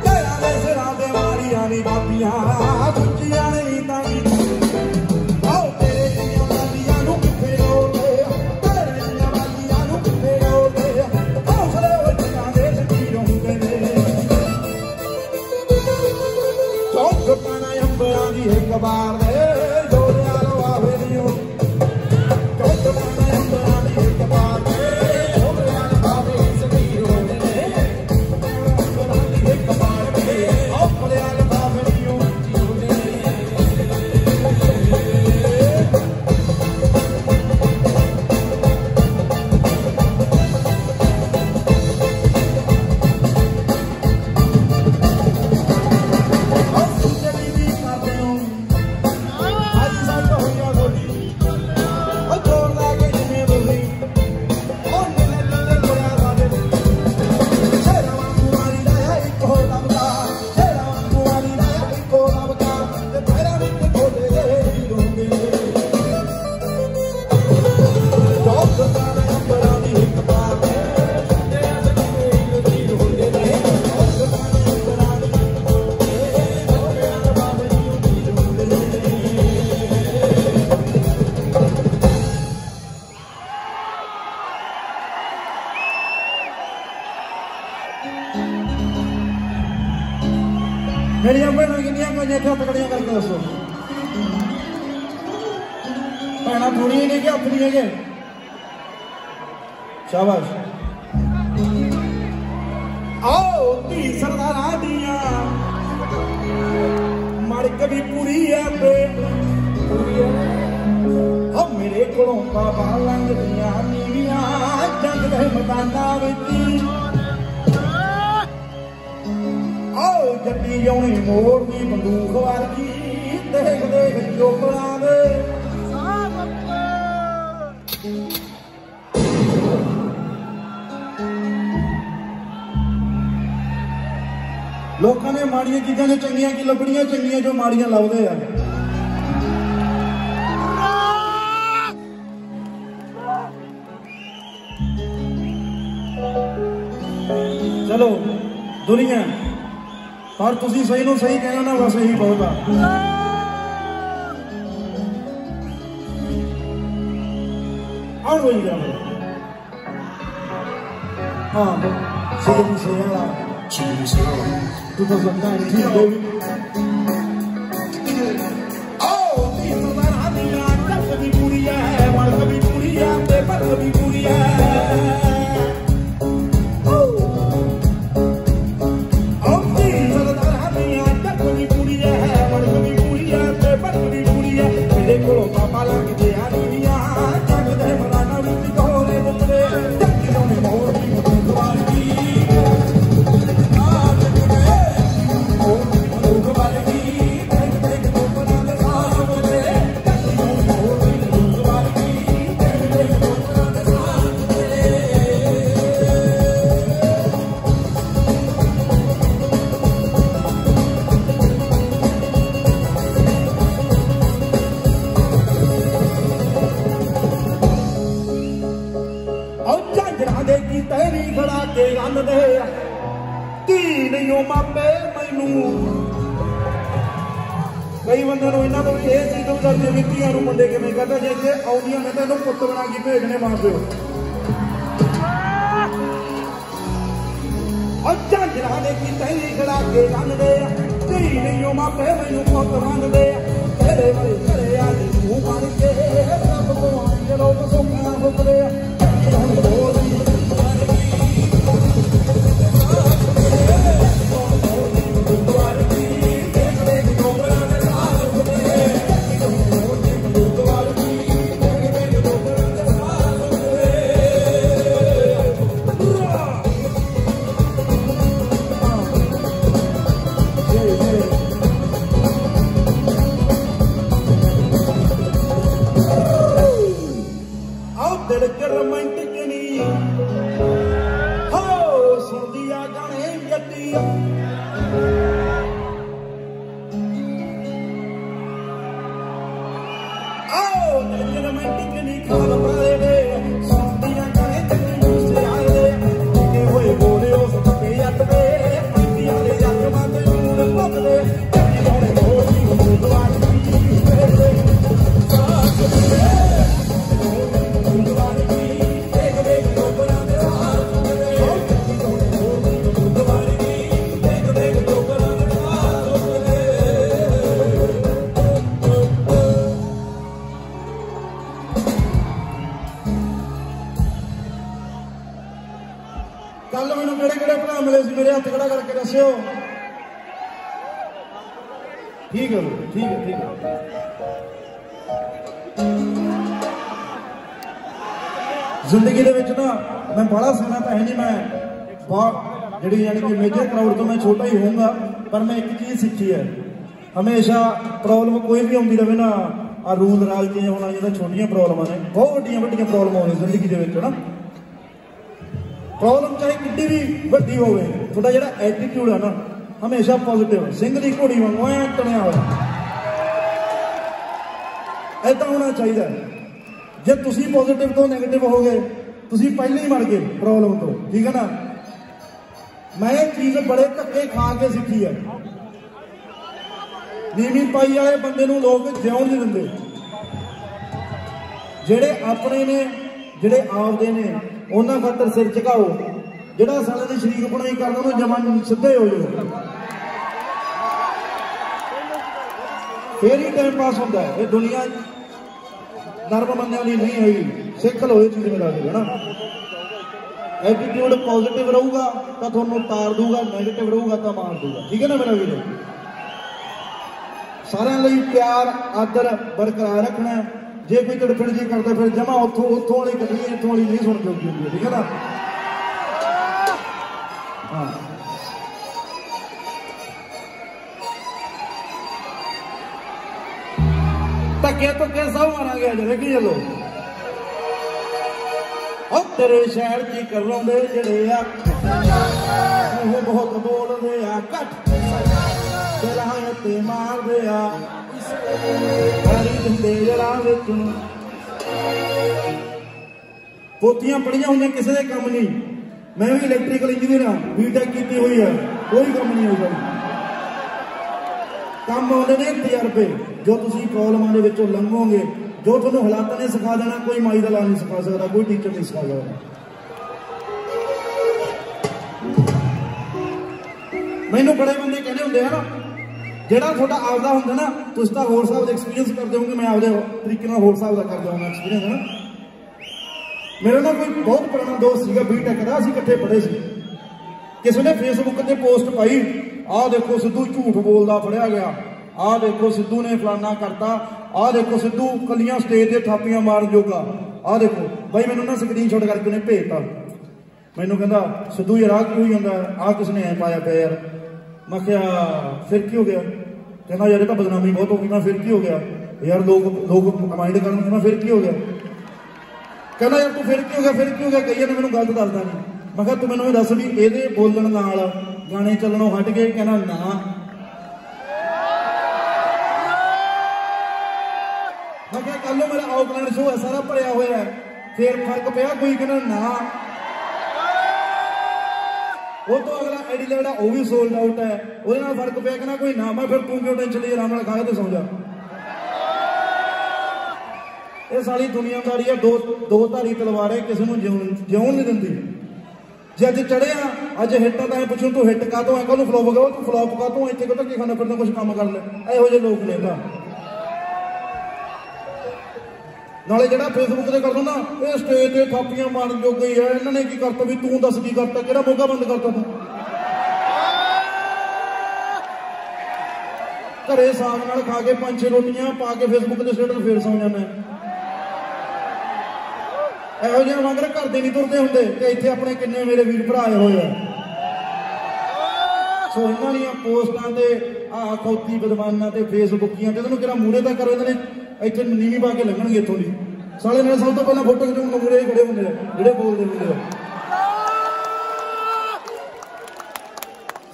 A: तेरा दे सिरा दे मारिया नी बापिया सुचिया नहीं तारी आओ तेरे दिया बालिया नु किथे रोले तेरे दिया बालिया नु किथे रोले हौसले वजना दे सकीरों दे चौक पाना अंबरा दी एक बार दे जोड़िया लो आवे दियो चौक पाना अंबरा दी एक बार दे मेरिया भैन किनिया कोई हथ तकड़िया करके दसो भैन थोड़ी ने कि अपनी है शाबाश आओ धी सरदारा दिया मड़क भी पूरी है अब मेरे को बाबा लंघ दिया नीविया जंग दे मैदाना विच जट्टी जौनी मोड़ की बंदूक वर्गी देख देख चोपड़ा दे लोगों ने माड़िया चीजा ने चंगिया की लभनिया चंगिया जो माड़िया लभदे आ चलो दुनिया पर तुसी सही नु सही कहना ना बस यही बहुत और वही गया हाँ सीधी सेवा 2019 baby oh तीन रानिया जब भी पूरी है मर्द भी पूरी है पेपर भी पूरी है कई बंद इन्हों को भी यह चीज करते भी धियां मुंडे किमें कहते जे इतने आउंदियां मैं तेन पुत बना के भेजने मां प्यो झांझरा दे की तैरी खड़ा के लंघदे धी नहीं मापे मैनू पुत मंगदे तेरे वाले घरे आज तू बन के सब को आके लोग सुखना सुखदे टिकनी खाल पाए दे सौंदियां कने चंगी से आए दे टिके होए बोले उस पते अट दे पंडियां दे जग मत नूर पक दे चंगी होने होली गुरद्वार की तेरे साथ दे गुरद्वार की देख देख टोकरा दे हार दे चंगी होने गुरद्वार की देख देख टोकरा दे हार दे कल मैनू किहड़े भरा मिले सी मेरे हथ खड़ा करके दस्सिओ ठीक है ठीक है ठीक है जिंदगी दे विच ना मैं बड़ा सोना तो है नहीं मैं बहुत जी यानी कि मेजर क्राउड तो मैं छोटा ही होऊंगा पर मैं एक चीज़ सीखी है हमेशा प्रॉब्लम कोई भी आती रहे ना आ रूल राज चेंज होना चाहिए छोटिया प्रॉब्लम ने बहुत वड्डियां प्रॉब्लम आने जिंदगी के विच ना प्रॉब्लम चाहे कितनी भी वड्डी हो थोड़ा जो एटीट्यूड है ना हमेशा पॉजिटिव सिंह की घोड़ी वांगू ऐ तणिया हुआ ऐसा होना चाहिए जे तुसी पॉजिटिव तो नैगेटिव हो गए तुसी पहले ही मर गए प्रॉब्लम तो ठीक है ना मैं ये चीज़ बड़े धक्के खा के सीखी है नीवी पाई वाले बंदे नूं लोग जिउण नहीं दिंदे जेड़े अपने ने जेड़े आपदे ने उन्हां खातर सिर झुकाओ जिहड़ा साले दी शरीक बनाई करदा उहनूं जमां सिद्धे हो जाओ फिर ही टाइम पास होंदा है ये दुनिया नरम बंदियां दी नहीं हैगी सिख लो ये चीज़ मिला के है ना एटीट्यूड पॉजिटिव रहूगा तो थोनों तार दूगा नैगेटिव रहूगा तो मार दूगा ठीक है ना मेरा वीर सारे लिए प्यार आदर बरकरार रखना जे कोई तड़फड़ जी करता फिर जमा उतों वाली कटिए इतों वाली नहीं सुन जोगी होंगी ठीक है ना हाँ धक्के धुक्के सब मारा गया जे देखी चलो तेरे शहर की करवांदे जेड़े आ बहुत बोलदे आ घट दिलां ते मारदे आ हरी दिंदे जड़ा विच पोतियां पढ़ियां होंगे किसी के काम नहीं मैं भी इलैक्ट्रिकल इंजीनियर हाँ बीटेक की हुई है कोई काम नहीं होगा काम आते ने तजर्बे जो तुम प्रॉब्लमां दे विचों लंघोगे जो थोड़ा हालात ने सिखा देना कोई माई का ला नहीं सिखा सकता कोई टीचर नहीं सिखा सकता मैनू बड़े बंदे कहने होंगे है ना जोड़ा थोड़ा आपका होंगे ना तुम तो होर साहब का एक्सपीरियंस करते हो मैं आपके तरीके होर साहब का करता हूँ एक्सपीरियंस है ना मेरा ना कोई बहुत पुराना दोस्त सीगा बीटेक का असीं इकट्ठे पढ़े सी किसी ने फेसबुक पर पोस्ट पाई आ देखो सिद्धू झूठ बोलता फड़िया गया आ देखो सिद्धू ने फलाना करता आ देखो सिद्धू कलियां स्टेज से थापियां मार जोगा आ देखो भाई मैंने ना स्क्रीन शॉट करके उन्हें भेजता मैनू कहता सिद्धू यार आ क्यों होई जांदा आ किसने ऐ पाया पे यार मैं क्या फिर की हो गया कहना यार तो बदनामी बहुत हो गई मैं फिर की हो गया यार लोग माइंड कर फिर की हो गया कहना यार तू फिर की हो गया कई ने मैंने गलत दसदा नहीं मैं क्या तू मैनू दस भी ये बोलण नाल गाने चलनों हट गए कहना ना मैं क्या कल मेरा ऑकलैंड शो है सारा भरिया हुआ है फिर फर्क पिया कोई कहना ना वो तो अगला एडिलेट है वो भी सोल्ड आउट है वो फर्क पिया कहना कोई ना मैं फिर तू क्यों टेंशन ली आराम खा के सौ जा ये सारी दुनियादारी है दो धारी तलवार है किसी को जिउण नहीं दिंदी जे अज चढ़े अज हिट तो मैं पुछूं तू हिट का तो है कल फ्लॉप करो तू फ्लॉप का तू इतने धक्के खाने फिरना कुछ काम कर ले ਇਹੋ ਜਿਹੇ लोग ने नाले जो फेसबुक से कर दो ना ये स्टेज से थापियां मारन जो गई है इन्होंने की करता भी तू दस की करता कि मोगा बंद करता तू घरे साग नाल खा के 5-6 रोटियां पा के फेसबुक के स्टेटस फिर सौ जाना ਇਹੋ ਜਿਹੇ वांगर घर दे नहीं तुरते होंगे तो इतने अपने किन्ने मेरे वीर भरा आए हुए सो इन्हों पोस्टां ते आ खौती बदमाना ते फेसबुकियां ते कि मूहरे तक करो इन्होंने इतने नीवी पा के लंघणगे इतों दी साले ने सब तो पहले फोटो खिचाउण मूहरे खड़े होंगे ਜਿਹੜੇ बोलते होंगे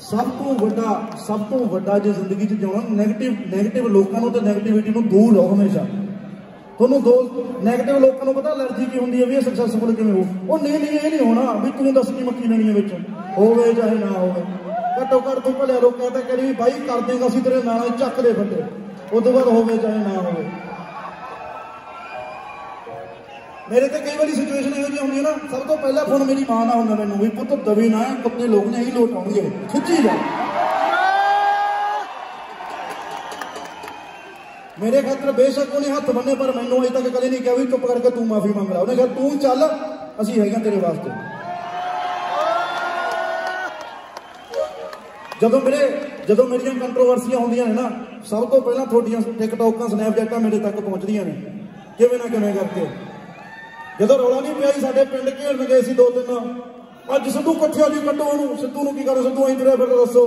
A: सब तो वड्डा जे जिंदगी च जिउणा नैगेटिव लोगों तो नैगेटिविटी दूर रहो हमेशा ਤੁਹਾਨੂੰ ਦੋ ਨੈਗੇਟਿਵ ਲੋਕਾਂ ਨੂੰ ਪਤਾ ਐਲਰਜੀ ਕੀ ਹੁੰਦੀ ਹੈ ਵੀ ਇਹ ਸਕਸੈਸਫੁਲ ਕਿਵੇਂ ਹੋ। ਉਹ ਨਹੀਂ ਇਹ ਨਹੀਂ ਹੋਣਾ ਵੀ ਤੂੰ ਦੱਸ ਕੀ ਮੱਕੀ ਲੈਣੀ ਹੈ ਵਿੱਚ ਹੋਵੇ ਚਾਹੇ ਨਾ ਹੋਵੇ। ਘੱਟੋ ਘੱਟ ਤੂੰ ਭਲਿਆ ਲੋਕਾਂ ਤਾਂ ਕਹਿੰਦੇ ਵੀ ਬਾਈ ਕਰ ਦੇਂਗਾ ਅਸੀਂ ਤੇਰੇ ਨਾਲ ਚੱਕ ਦੇ ਫੱਟੇ, ਉਸ ਤੋਂ ਬਾਅਦ ਹੋਵੇ ਚਾਹੇ ਨਾ ਹੋਵੇ। ਮੇਰੇ ਤੇ ਕਈ ਵਾਰੀ ਸਿਚੁਏਸ਼ਨ ਇਹੋ ਜਿਹੀ ਹੁੰਦੀ ਹੈ ਨਾ, ਸਭ ਤੋਂ ਪਹਿਲਾਂ ਫੋਨ ਮੇਰੀ ਮਾਂ ਦਾ ਹੁੰਦਾ ਮੈਨੂੰ ਵੀ ਪੁੱਤ ਦਵੇ ਨਾ ਕੁੱਤੇ ਲੋਕ ਨੇ ਇਹੀ ਲੋਟ ਆਉਣਗੇ ਖਿੱਚੀ ਜਾ। ਮੇਰੇ ਖਾਤਰ ਬੇਸ਼ੱਕ ਉਹਨੇ ਹੱਥ ਬੰਨੇ ਪਰ ਮੈਨੂੰ ਅਜੇ ਤੱਕ ਕਦੇ ਨਹੀਂ ਕਿਹਾ ਵੀ ਚੁੱਪ ਕਰਕੇ ਤੂੰ ਮਾਫੀ ਮੰਗ ਲਾ। ਉਹਨੇ ਕਿਹਾ ਤੂੰ ਚੱਲ ਅਸੀਂ ਹੈਗੇ ਤੇਰੇ ਵਾਸਤੇ। ਜਦੋਂ ਮੇਰੀਆਂ ਕੰਟਰੋਵਰਸੀਆਂ ਹੁੰਦੀਆਂ ਨੇ ਨਾ, ਸਭ ਤੋਂ ਪਹਿਲਾਂ ਤੁਹਾਡੀਆਂ ਟਿਕਟੋਕਾਂ ਸਨੈਪਚੈਟਾਂ ਮੇਰੇ ਤੱਕ ਪਹੁੰਚਦੀਆਂ ਨੇ ਕਿਵੇਂ ਨਾ ਕਿਵੇਂ ਕਰਕੇ। ਜਦੋਂ ਰੌਲਾ ਨਹੀਂ ਪਿਆ ਸਾਡੇ ਪਿੰਡ ਘੇਰਨ ਗਏ ਸੀ 2-3, ਅੱਜ ਸਿੱਧੂ ਇਕੱਠਿਆ ਜੀ ਕੱਢੋ ਉਹਨੂੰ, ਸਿੱਧੂ ਨੂੰ ਕੀ ਕਰੋ, ਸਿੱਧੂ ਐਂ ਤੁਰਿਆ ਫਿਰਦਾ ਦੱਸੋ।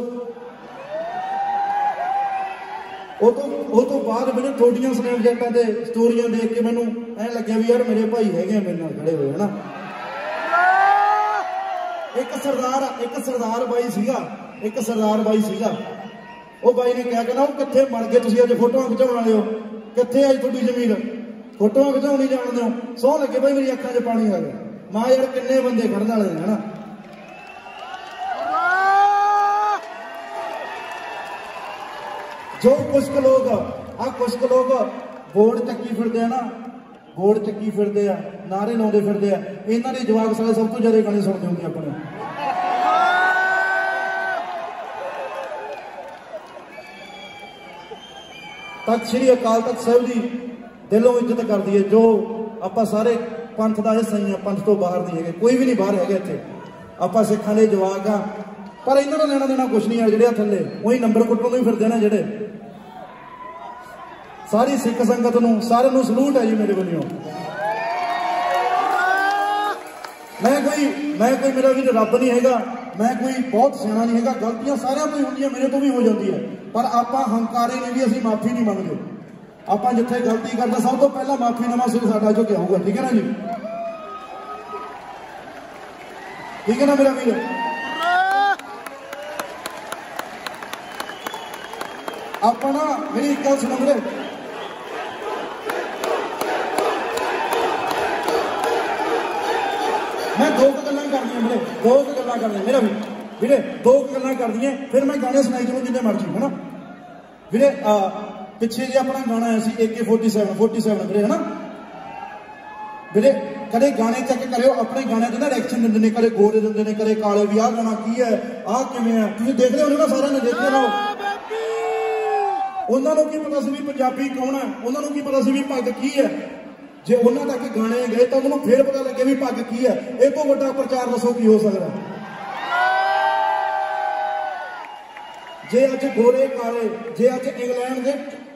A: ਉਹ ਤੋਂ ਬਾਅਦ ਮੈਨੂੰ ਤੁਹਾਡੀਆਂ ਸਨੈਪਚੈਟਾਂ ਤੇ ਸਟੋਰੀਆਂ ਦੇਖ ਕੇ ਮੈਨੂੰ ਐਂ ਲੱਗਿਆ ਵੀ ਯਾਰ ਮੇਰੇ ਭਾਈ ਹੈਗੇ ਆ ਮੇਰੇ ਨਾਲ ਖੜੇ ਹੋਏ ਹਨਾ। ਇੱਕ ਸਰਦਾਰ ਬਾਈ ਸੀਗਾ ਉਹ ਬਾਈ ਨੇ ਕਿਹਾ ਕਹਿੰਦਾ ਉਹ ਕਿੱਥੇ ਮਰ ਗਏ ਤੁਸੀਂ ਅੱਜ ਫੋਟੋਆਂ ਖਿਚਾਉਣ ਵਾਲੇ ਹੋ, ਕਿੱਥੇ ਅੱਜ ਤੁਹਾਡੀ ਜ਼ਮੀਨ ਫੋਟੋਆਂ ਖਿਚਾਉਣੀ ਜਾਣਦੇ ਹੋ। ਸੌ ਲੱਗੇ ਬਾਈ ਮੇਰੀ ਅੱਖਾਂ 'ਚ ਪਾਣੀ ਆ ਗਿਆ। ਮਾਂ ਯਾਰ ਕਿੰਨੇ ਬੰਦੇ ਖੜਨ ਵਾਲੇ ਨੇ ਹਨਾ। ਜੋ ਕੁਛ ਕੁ ਲੋਕ ਬੋਰਡ ਚੱਕੀ ਫਿਰਦੇ ਆ ਨਾਰੇ ਲਾਉਂਦੇ ਫਿਰਦੇ ਆ, ਇਹਨਾਂ ਦੇ ਜਵਾਕ ਸਾਲੇ ਸਭ ਤੋਂ ਜ਼ਿਆਦਾ ਗਾਣੇ ਸੁਣਦੇ ਹੁੰਦੇ ਆਪਣੇ। ਤਖਤ ਸ੍ਰੀ ਅਕਾਲ ਤਖਤ ਸਾਹਿਬ ਦੀ ਦਿਲੋਂ ਇੱਜ਼ਤ ਕਰਦੀ ਹੈ। ਜੋ ਆਪਾਂ ਸਾਰੇ ਪੰਥ ਦਾ ਹਿੱਸਾ ਹੀ ਆ, ਪੰਥ ਤੋਂ ਬਾਹਰ ਨਹੀਂ ਹੈਗੇ, ਕੋਈ ਵੀ ਨਹੀਂ ਬਾਹਰ ਹੈਗੇ ਇੱਥੇ। ਆਪਾਂ ਸਿੱਖਾਂ ਦੇ ਜਵਾਕ ਆ, ਪਰ ਇਹਨਾਂ ਦਾ ਲੈਣਾ ਦੇਣਾ ਕੁਛ ਨਹੀਂ ਆ। ਜਿਹੜੇ ਆ ਥੱਲੇ ਉਹੀ ਨੰਬਰ ਕੁੱਟਣ ਨੂੰ ਹੀ ਫਿਰਦੇ ਨਾ ਜਿਹੜੇ। ਸਾਰੀ ਸਿੱਖ ਸੰਗਤ ਨੂੰ ਸਾਰਿਆਂ ਨੂੰ ਸਲੂਟ ਹੈ ਜੀ ਮੇਰੇ ਵੱਲੋਂ। ਮੈਂ ਕੋਈ ਮੇਰਾ ਵੀ ਰੱਬ ਨਹੀਂ ਹੈਗਾ, ਮੈਂ ਕੋਈ ਬਹੁਤ ਸਿਆਣਾ ਨਹੀਂ ਹੈਗਾ। ਗਲਤੀਆਂ ਸਾਰਿਆਂ ਤੋਂ ਹੀ ਹੁੰਦੀਆਂ, ਮੇਰੇ ਤੋਂ ਵੀ ਹੋ ਜਾਂਦੀ ਹੈ, ਪਰ ਆਪਾਂ ਹੰਕਾਰੇ ਨੇ ਵੀ ਅਸੀਂ ਮਾਫੀ ਨਹੀਂ ਮੰਗਦੇ। ਆਪਾਂ ਜਿੱਥੇ ਗਲਤੀ ਕਰਦੇ ਸਭ ਤੋਂ ਪਹਿਲਾਂ ਮਾਫੀਨਾਮਾ ਸਿਰ ਸਾਡਾ ਝੁਕਿਆ ਹੋਊਗਾ, ਠੀਕ ਹੈ ਨਾ ਜੀ, ਠੀਕ ਹੈ ਨਾ ਮੇਰਾ ਵੀਰ। ਆਪਾਂ ਨਾ ਮੇਰੀ ਇੱਕ ਗੱਲ ਸੁਣੋ ਵੀਰੇ, मैं दो गल्लां करदियां मेरे, मेरा ਵੀਰੇ ਦੋ ਗੱਲਾਂ ਕਰਦੀਆਂ। ਫਿਰ ਮੈਂ ਗਾਣੇ ਸੁਣਾਈ ਚਲੋ ਜਿੰਨੇ ਮਰਜ਼ੀ ਹੈ ਨਾ ਵੀਰੇ। ਪਿੱਛੇ ਜੇ ਆਪਣਾ ਗਾਣਾ ਆਇਆ ਸੀ AK-47 ਵੀਰੇ ਹੈ ਨਾ ਵੀਰੇ। ਕਦੇ ਗਾਣੇ ਚੈੱਕ ਕਰਿਓ ਆਪਣੇ ਗਾਣਿਆਂ 'ਚ ਨਾ ਰਿਐਕਸ਼ਨ ਦਿੰਦੇ ਨੇ, ਕਦੇ ਗੋਰੇ ਦਿੰਦੇ ਨੇ, ਕਦੇ ਕਾਲੇ ਵੀ ਆਹ ਗਾਣਾ ਕੀ ਹੈ, ਆਹ ਕਿਵੇਂ ਆ। ਤੁਸੀਂ ਦੇਖ ਲਿਓ ਨਾ, ਸਾਰਿਆਂ ਨੇ ਦੇਖਿਆ ਨਾ। ਉਹਨਾਂ ਨੂੰ ਕੀ ਪਤਾ ਸੀ ਵੀ ਪੰਜਾਬੀ ਕੌਣ ਹੈ, ਉਹਨਾਂ ਨੂੰ ਕੀ ਪਤਾ ਸੀ ਵੀ ਪੱਗ ਕੀ ਹੈ। ਜੇ ਉਹਨਾਂ ਤੱਕ ਗਾਣੇ ਗਏ ਤਾਂ ਉਹਨੂੰ ਫੇਰ ਪਤਾ ਲੱਗੇ ਵੀ ਪੱਗ ਕੀ ਹੈ। ਇਹ ਤੋਂ ਵੱਡਾ ਪ੍ਰਚਾਰ ਦੱਸੋ ਕੀ ਹੋ ਸਕਦਾ। ਜੇ ਅੱਜ ਗੋਰੇ ਕਾਲੇ, ਜੇ ਅੱਜ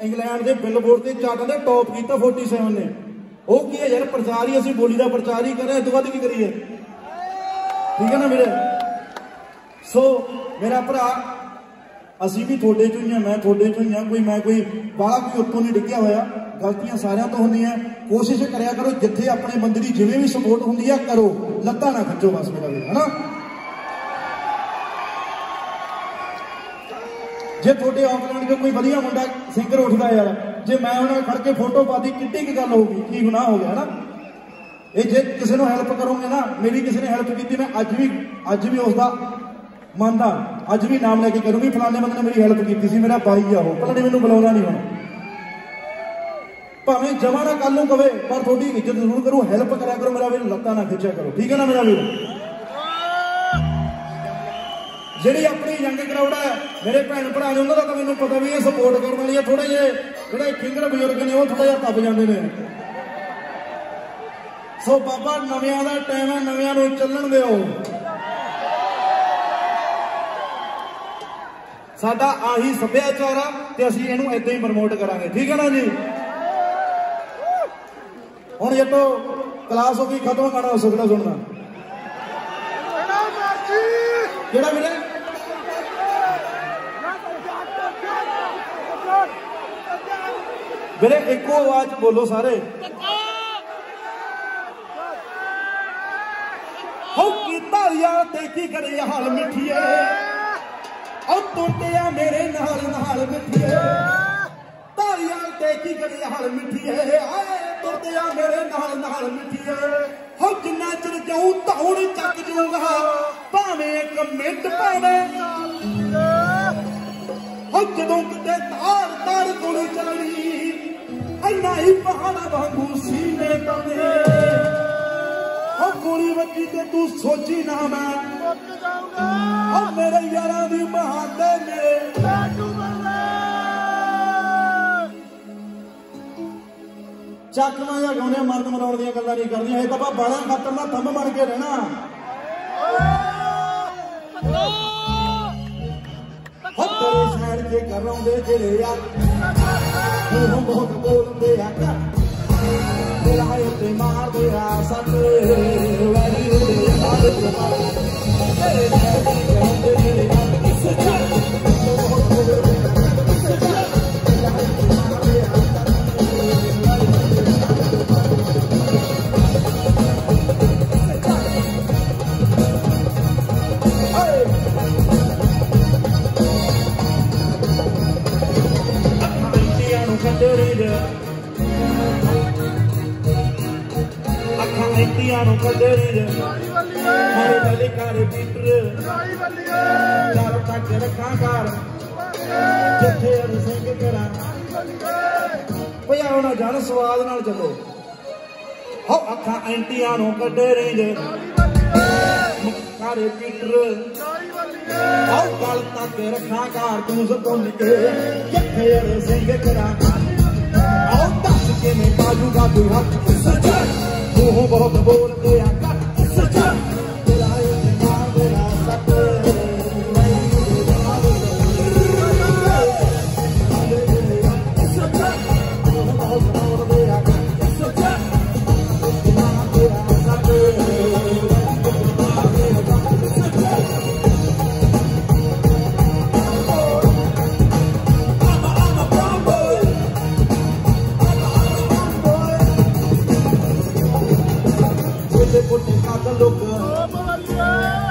A: ਇੰਗਲੈਂਡ ਦੇ ਬਿਲਬੋਰਡ ਤੇ ਚਾਰਟਾਂ ਦੇ ਟੌਪ ਕੀਤਾ 47 ਨੇ, ਉਹ ਕੀ ਹੈ ਯਾਰ, ਪ੍ਰਚਾਰ ਹੀ। ਅਸੀਂ ਬੋਲੀ ਦਾ ਪ੍ਰਚਾਰ ਹੀ ਕਰ ਰਹੇ, ਇਸ ਤੋਂ ਵੱਧ ਕੀ ਕਰੀਏ, ਠੀਕ ਹੈ ਨਾ ਵੀਰੇ। ਸੋ ਮੇਰਾ ਭਰਾ, ਅਸੀਂ ਵੀ ਤੁਹਾਡੇ ਚੋਂ ਹੀ ਆ, ਮੈਂ ਤੁਹਾਡੇ ਚੋਂ ਹੀ ਆ। ਮੈਂ ਕੋਈ ਬਾਹਲਾ ਕੋਈ ਉੱਤੋਂ ਨਹੀਂ ਡਿੱਗਿਆ ਹੋਇਆ। ਗਲਤੀਆਂ ਸਾਰਿਆਂ ਤੋਂ ਹੁੰਦੀਆਂ। ਕੋਸ਼ਿਸ਼ ਕਰਿਆ ਕਰੋ ਜਿੱਥੇ ਆਪਣੇ ਬੰਦੇ ਦੀ ਜਿਵੇਂ ਵੀ ਸਪੋਰਟ ਹੁੰਦੀ ਆ ਕਰੋ, ਲੱਤਾਂ ਨਾ ਖਿੱਚੋ ਬਸ ਮੇਰਾ ਵੀਰ ਹਨਾ। ਜੇ ਤੁਹਾਡੇ ਆਕਲੈਂਡ 'ਚ ਕੋਈ ਵਧੀਆ ਮੁੰਡਾ ਸਿੰਗਰ ਉੱਠਦਾ ਯਾਰ, ਜੇ ਮੈਂ ਉਹਨਾਂ ਖੜ ਕੇ ਫੋਟੋ ਪਾਤੀ ਕਿੱਡੀ ਕੀ ਗੱਲ ਹੋਊਗੀ, ਕੀ ਗੁਨਾਹ ਹੋ ਗਿਆ ਹਨਾ। ਇਹ ਜੇ ਕਿਸੇ ਨੂੰ ਹੈਲਪ ਕਰੋਗੇ ਨਾ, ਮੇਰੀ ਕਿਸੇ ਨੇ ਹੈਲਪ ਕੀਤੀ, ਮੈਂ ਅੱਜ ਵੀ ਉਸ ਦਾ ਮੰਨਦਾ, ਅੱਜ ਵੀ ਨਾਮ ਲੈ ਕੇ ਕਰੂੰ ਵੀ ਫਲਾਣੇ ਬੰਦੇ ਨੇ ਮੇਰੀ ਹੈਲਪ ਕੀਤੀ ਸੀ, ਮੇਰਾ ਬਾਈ ਆ ਉਹ, ਭਲਾ ਮੈਨੂੰ ਬੁਲਾਉਣਾ ਨਹੀਂ ਹੁਣ। ਭਾਵੇਂ ਜਮਾ ਨਾ ਕੱਲ ਨੂੰ ਕਵੇ, ਪਰ ਤੁਹਾਡੀ ਇੱਜ਼ਤ ਜ਼ਰੂਰ ਕਰੋ, ਹੈਲਪ ਕਰਿਆ ਕਰੋ ਮੇਰਾ ਵੀਰ, ਲੱਤਾਂ ਨਾ ਖਿੱਚਿਆ ਕਰੋ, ਠੀਕ ਹੈ ਨਾ ਮੇਰਾ ਵੀਰ। ਜਿਹੜੀ ਆਪਣੀ ਯੰਗ ਕਰਾਊਡ ਹੈ, ਮੇਰੇ ਭੈਣ ਭਰਾ ਨੇ, ਉਹਨਾਂ ਦਾ ਤਾਂ ਮੈਨੂੰ ਪਤਾ ਵੀ ਇਹ ਸਪੋਰਟ ਕਰਨ ਵਾਲੀ ਆ। ਥੋੜੇ ਜਿਹੇ ਜਿਹੜੇ ਫਿੰਗਰ ਬਜ਼ੁਰਗ ਨੇ ਉਹ ਥੋੜਾ ਜਿਹਾ ਤੱਬ ਜਾਂਦੇ ਨੇ। ਸੋ ਬਾਬਾ ਨਵਿਆਂ ਦਾ ਟਾਈਮ ਹੈ, ਨਵਿਆਂ ਨੂੰ ਚੱਲਣ ਦਿਓ। ਸਾਡਾ ਆਹੀ ਸੱਭਿਆਚਾਰ ਆ ਤੇ ਅਸੀਂ ਇਹਨੂੰ ਏਦਾਂ ਹੀ ਪ੍ਰਮੋਟ ਕਰਾਂਗੇ, ਠੀਕ ਹੈ ਨਾ ਜੀ। ਹੁਣ ਜੱਟੋ ਕਲਾਸ ਹੋ ਗਈ ਖਤਮ, ਗਾਣਾ ਹੋ ਸਕਦਾ ਸੁਣਨਾ ਕਿਹੜਾ ਵੀਰੇ। ਵੀਰੇ ਇੱਕੋ ਆਵਾਜ਼ ਬੋਲੋ ਸਾਰੇ। ਹੋ ਕੀਤਾ ਯਾਰ ਦੇਖੀ ਕਰੇ ਹਾਲ ਮਿੱਠੀਏ, ਉਹ ਟੁੱਟਿਆ ਮੇਰੇ ਨਾਲ ਮਿੱਠੀਏ। ਧਾਰੀਆਂ की करे हाल मिठिए आए तुरते आ मेरे नाल नाल मिठिए हो जिन्ना चिर जाऊं धौड़ चक जाऊंगा भावें एक मिनट भावें हो जदों किते तार तार गोली चलनी इन्ना ही पहाड़ा वांगू सीने तले हो गोली वजी ते तू सोची ना मैं हो मेरे यारां दी बहादे मेरे चाकना या गाने मर्द मराउण दी गल्लां नहीं करदियां ये तां बाला खातर दा थंब बन के रहना हो तेरे साइड के कराउंदे जेड़े यार तू बहुत बोलदे आ तेरा है ते मार दे आ सट वाली दे मार दे तेरे साइड के कराउंदे जेड़े यार सच्चा बहुत बोलदे Entiano Caderina, Maria Care Peter, Lara Takara Kakar, Jethera Sengara. Paya ona jana swaad naal chalo. Ho akha Entiano Caderina, Care Peter, ho gal Takara Kakar, tu zakon ke, Jethera Sengara. Ho das ke me baaju ka tu hat sacha. Oh, बहुत बोलते आ सच्चा तेरा ये मार मेरा सच सच्चा बहुत बोलते आ सच्चा मार मेरा सच Put the look,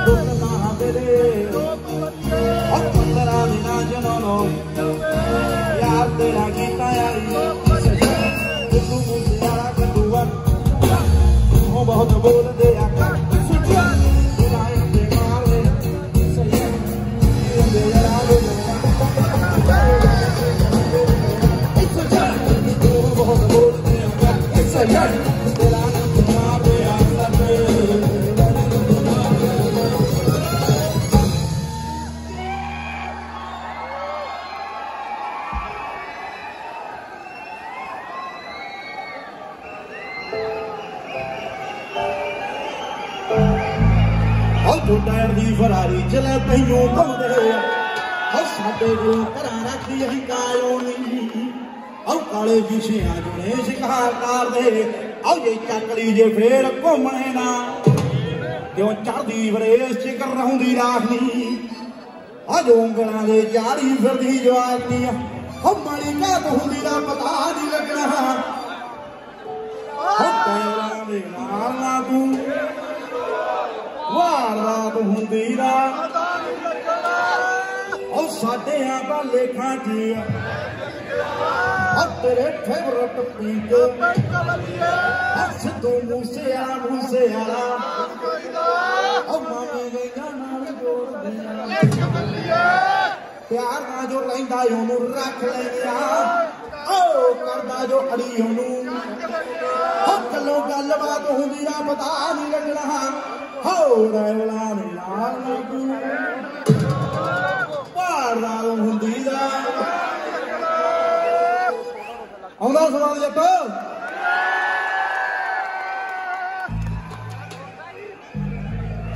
A: look Mahavire, Ottaravina Janono, Yadera Gita, Tumu Yara Katuan, Oba the Bola de Aka, it's a young. Tyre the Ferrari चले तैनू पाउंदे हो साडे कोल घरां रखदी हंकायो नहीं औ काले विछियां जुने शिकार करदे औ जे चकली जे फेर घुमणे ना क्यों चढ़दी वरेस च कराउंदी राखनी आ जो ਉਂਗਲਾਂ ਦੇ ਜਾਰੀ ਫਿਰਦੀ ਜਵਾਨੀ ਹੋ ਮਾੜੀ ਘਾਤ ਹੁੰਦੀ ਦਾ ਪਤਾ ਨਹੀਂ ਲੱਗਣਾ ਹੋ ਟੈਰਾਂ ਦੇ ਨਾਲ ਨਾ ਤੂੰ वारदात हुंदी दा और साडियां दा लेखा जी और तेरे फेवरेट पीक सिद्धू मूसे आला और मामे दे नाल जोड़ दिया प्यार ना जो लैंदा ओनू रख लैंदा ओ करदा जो अड़ी ओनू हो कल्लो गलबात हुंदी दा पता नहीं लगना हो रैवला ने नाल लागू पार हुंदी दा आउंदा सवाल जट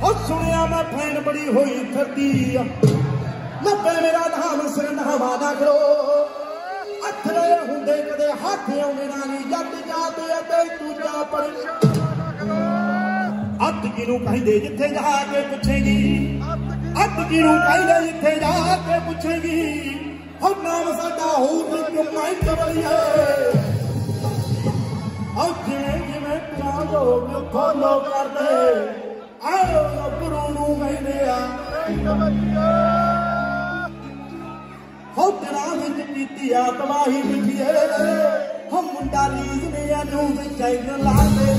A: हो सुनिया मैं फैन बड़ी होई फिरदी लब्बे मेरा धाम सिर नहवा ना करो हथ रहे हुंदे कदे हाथ आउंदे ना नी जट जाते ते दूजा पर अत किनू कहंदे जिथे जाके पुछेगी अत किनू कहंदे जिथे जाके पुछेगी हम नाम साडा होर कमाई कवलिए और जिवें प्यार लोग फॉलो करदे आओ गुरु नू कहंदे आ हो तेरा विच पीती आ तबाही बिठिए हम मुंडा लीज ने न्यूज़ चैनल ला दे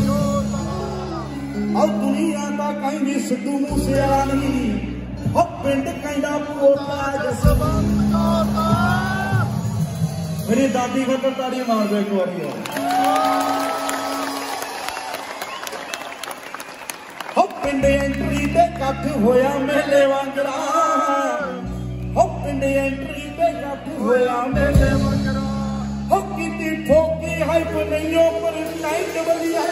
A: और दुनिया का कहीं सिद्धू मूसेवाला नहीं और पिंड कहना पोता जसवंत मेरी दादी को तो ताड़ी मार दो एक बार पिंड एंट्री ते कट होया मेले वांगरा हो पिंड एंट्री ते कट होया मेले वांगरा हो किती ठोकी हाइप नहीं पर नाइट बलिया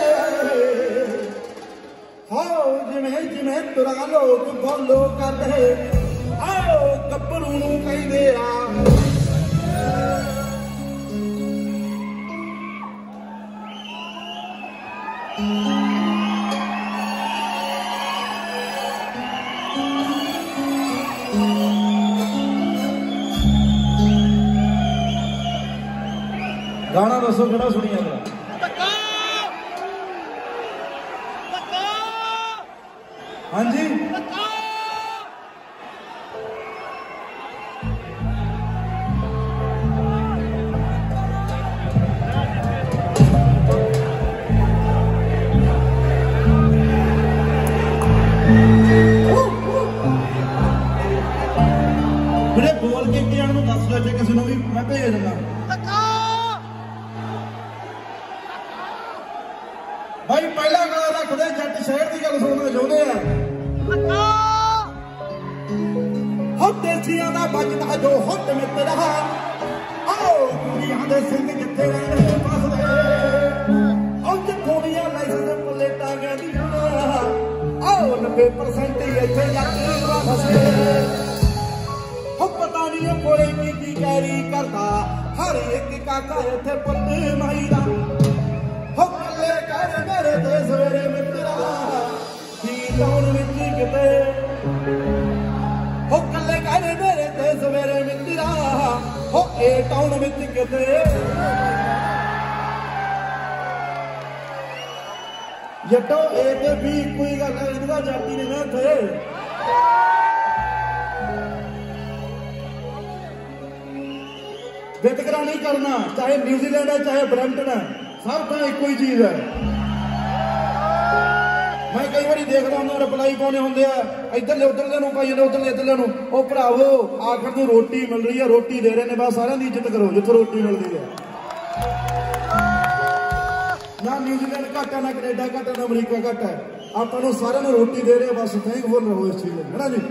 A: हो जिमें जिमें तुरा लोग फॉलो कर दे आओ कपड़ू नू कही दे गाना दसो कि सुनी अगला हाँ जी मेरे बोल के दस बजे किसी को भी मैं भेज दूंगा भाई पहला गाना रखते जट शहर की गल सुनना चाहते हैं देसिया का बचता जो हुट मित्र आओ कुड़ियां दे सिंह जिथे रहने बसदे जिथों लाइसेंस प्लेटा गया आओ 90% इतने जट बसदे पता नहीं कोई की कैरी करता हर एक काका इथे पुत माई दा कले कर मेरे ते सवेरे मित्रा की टाउन विच किते हो कले कर मेरे ते सवेरे मित्रा हो ए टाउन विच किते जटो ए ते भी कोई गल है इनका जाति ने ना थे वितकरा नहीं करना चाहे न्यूजीलैंड है चाहे ब्रैम्पटन है सब तो एक ही चीज है मैं कई बार देखता हूँ रिप्लाई पाने होंगे इधरले उधरले पाई जाने उधरले इधरले भरावो आखिर तू रोटी मिल रही है रोटी दे रहे हैं बस सारे की इज्जत करो जितों रोटी मिलती है ना न्यूजीलैंड घट है ना कनेडा घट है ना अमरीका घट है आपको सारे रोटी दे रहे बस थैंकफुल रहो इस चीज है ना जी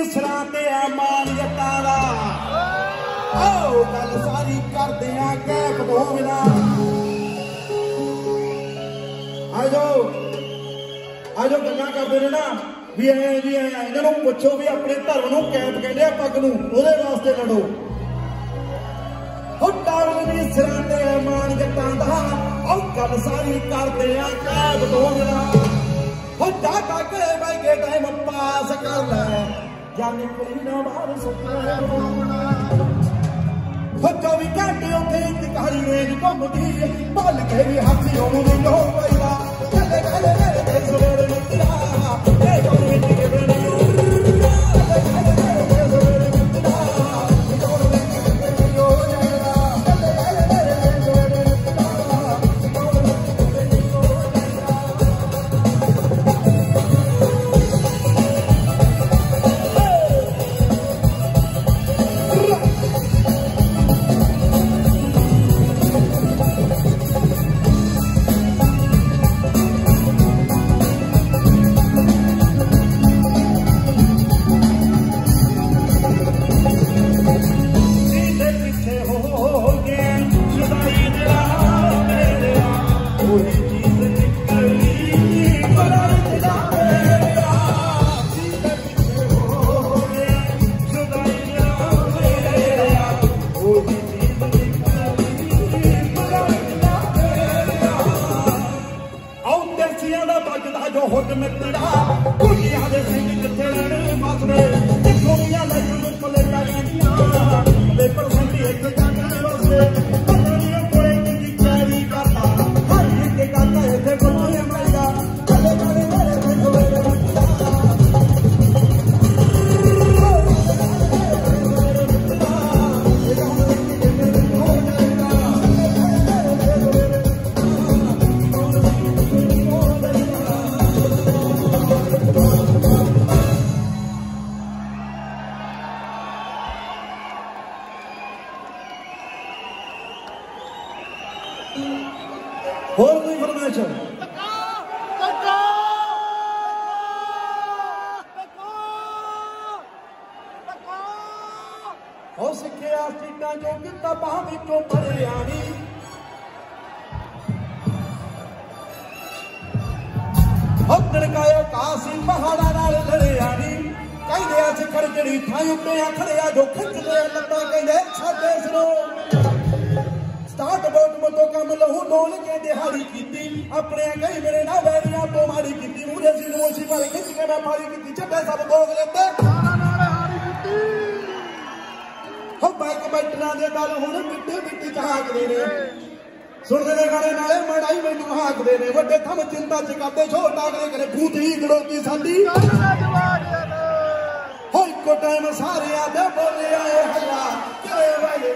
A: सराते मान जटा गल सारी करते कैफ दो बिना आजो आजो गल्लां करते ने ना भी इन्हों पुछो भी अपने धर्म को कैफ कहते पग नूं उहदे वास्ते लड़ो टावल भी सराते मान जटां दा गल सारी करते कैफ दो बिना जा के बह के टाइम पास कर लै जाने कोई ना बाहर सकता 24 घंटे उठे इंतकारी रेंज घूमती भल के भी हाथी आने लो पैदा चले गले मेरे सवेरे हो सिखिया सीटा जो किताबां विचों पढ़िया नी हो तड़कायो कासी पहाड़ा नाल लड़िया नी कहदे अज खड़जड़ी थाई उत्ते खड़िया जो खिचदे लत्तां कहदे छाडे सनो स्टार्ट बोट मतो कम लहू डोल के दिहाड़ी कीती अपने कई मेरे ना बैरिया तो मारी कीती मुझे सिनोशी पर खिच के मैं मारी कीती छड्डे सब दोग लेते हारी कीती हो बैक बैठना दे दल हुण मिट्टी मिट्टी झाकदे ने सुनदे ने गाने नाले मड़ाई मैनू हाकदे ने वड्डे थम चिंता च करदे छोटा अगले करे भूत ही गड़ोती साडी हो इको टाइम सारे आदे बोले आए हल्ला करे वाले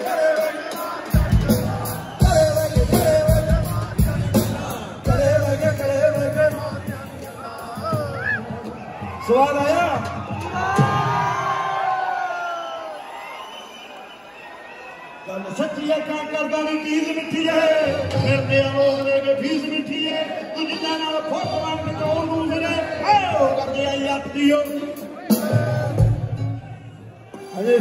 A: स्वाद आया गल सच्ची है क्या करदा नहीं चीज मिठी है फिरते लोग लेके फीस मिठी है तू जिन्ना नाल फोटो बन के ओनू फिरे ओ करदे आई आती हो अरे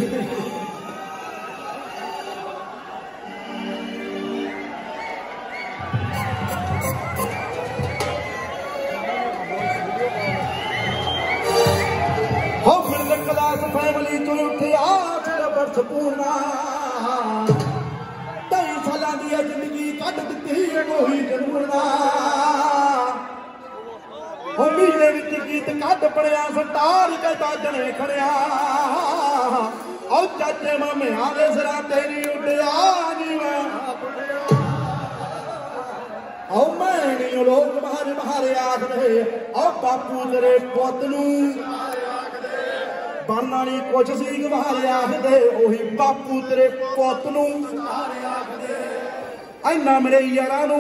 A: फैमिली तो उठे 8 वर्ष पूर्णा 2 साल की जिंदगी कट दी कोई जरूरना महीने गीत कट पड़िया सरदार कहता जने खड़िया और चाचे मामे आवे सरा तेरी उड़िया नी मैं नहीं लोग बाहर बाहर आख रहे और बापू तेरे पुत नू बनना नहीं कुछ सी गवारे आखदे ओही बापू तेरे पुत नू इन्ना मेरे यारां नू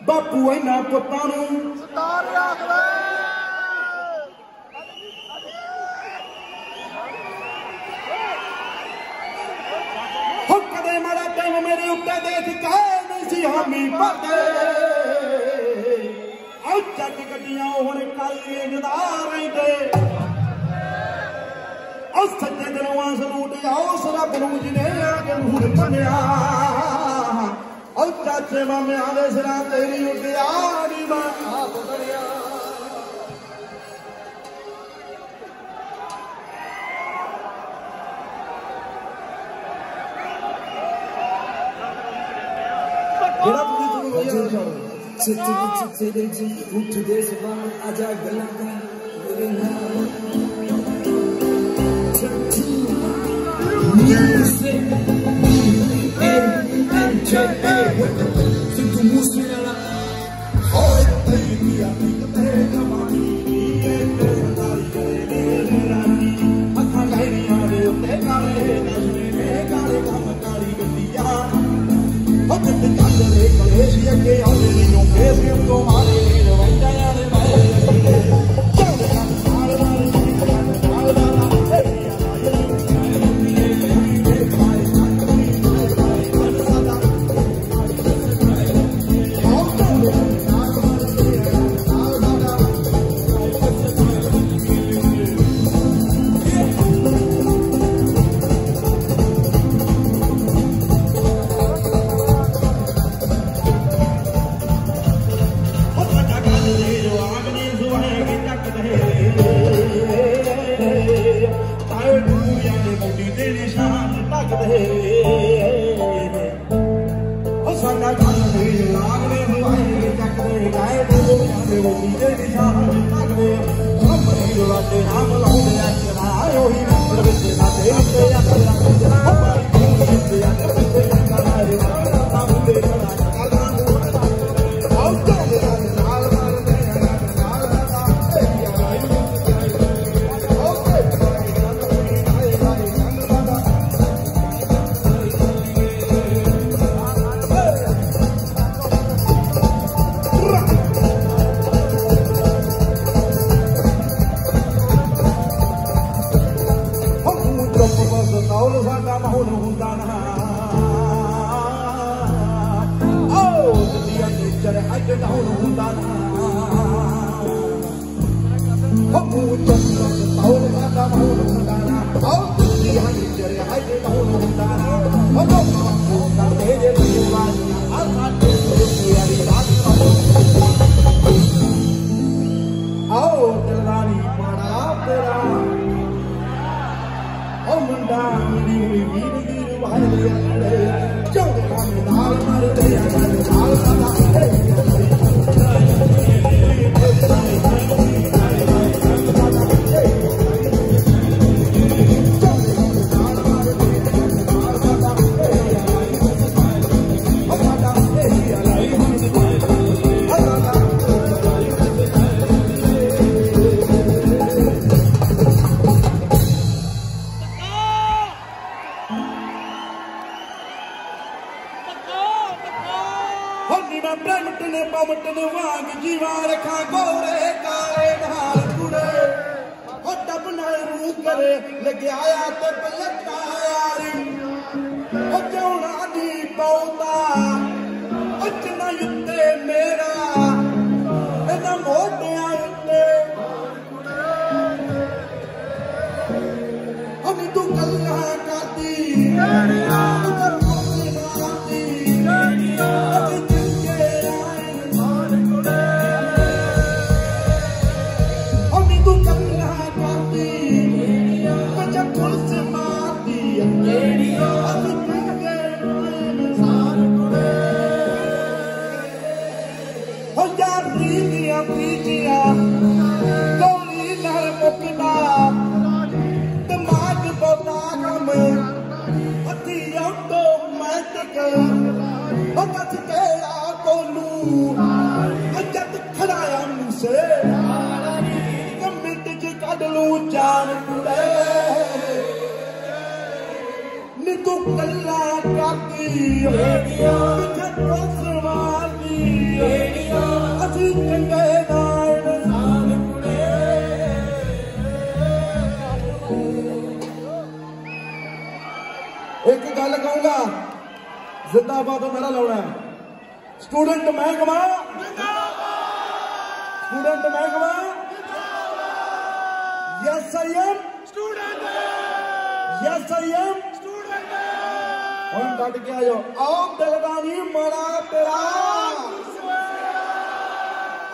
A: बापू इन्ना पुत्तां नू हो कदे माड़ा टाइम मेरे उत्ते देख के नहीं सी हामी भरदे जग गड्डियां हुण काली नदार सच्चे दिलों सलूट उस रब नूं जिन्हें आके नूर बनिया और चाचे मामे आवे सिरा तेरी उड्डिया नी मैं आप बनिया
B: उठ दे सवाल आजा गलंगा मेरे नाम music M-N-J-A se tu música la hoy te diría te kamani te nari akha gairiya de utte kare nasne kare kam kari gandiya ho te kandre kalesh ke aave no ke to mare rwanda yare mai
A: वाल खा गोरे काले नाल कुड़े हो dub नाल रू करे लगे आया ते पलटा यारी हो जोना दी पौता अचना युते मेरा एना मोटिया युते हम तू गल्ला करदी जान कुड़े नी तू कल्ला काकी पिछे कोसरवार दी असी चंगे नाल साल कुड़े एक गल कहूंगा जिंदाबाद मेरा लाउना है स्टूडेंट महकमा स्टूडेंट महकमा Yes, I am. Student. Yes, I am. Student. हम डट के आयो आओ दलदानी मरा तेरा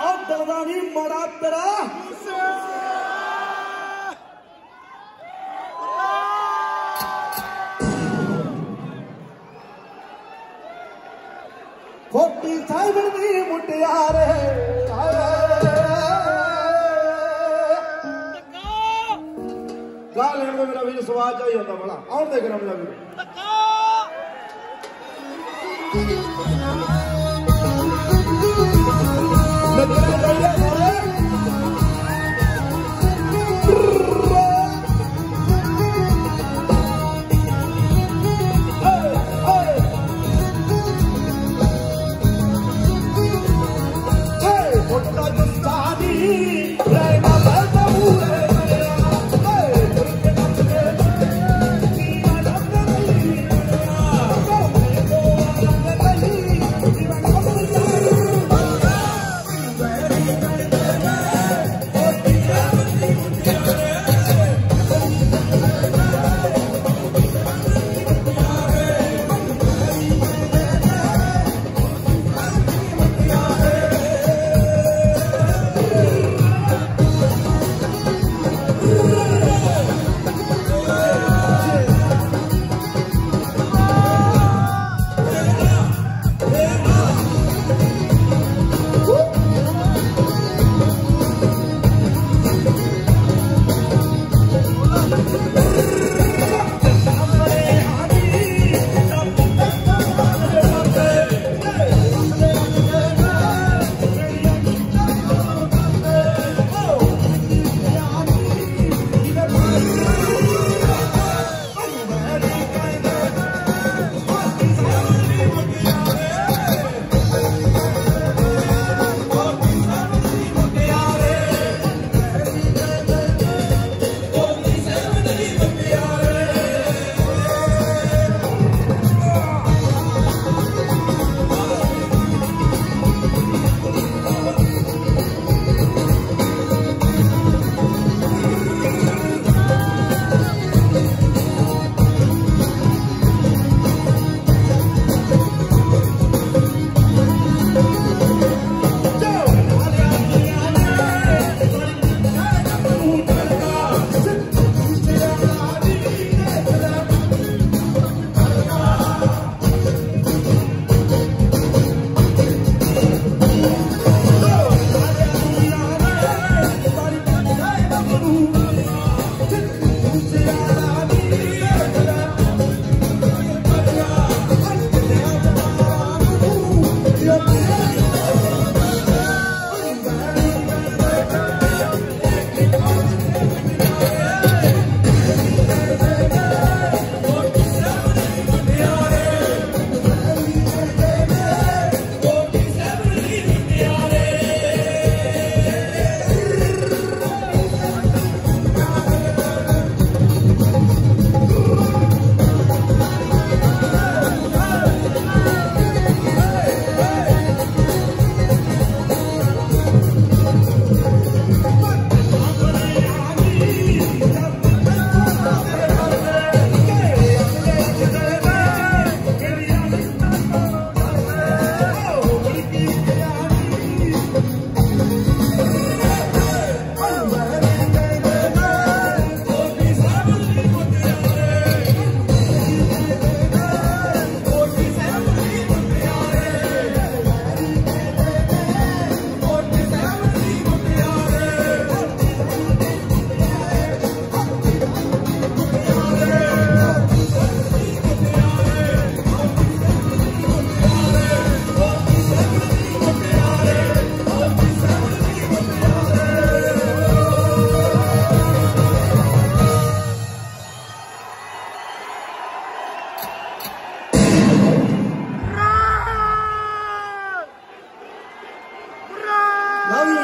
A: आओ दलदानी मरा तेरा खोटी साइबर दी मुटियार गा लेने मेरा भी स्वाद चाहिए होता बड़ा और देख रहा मेरा भी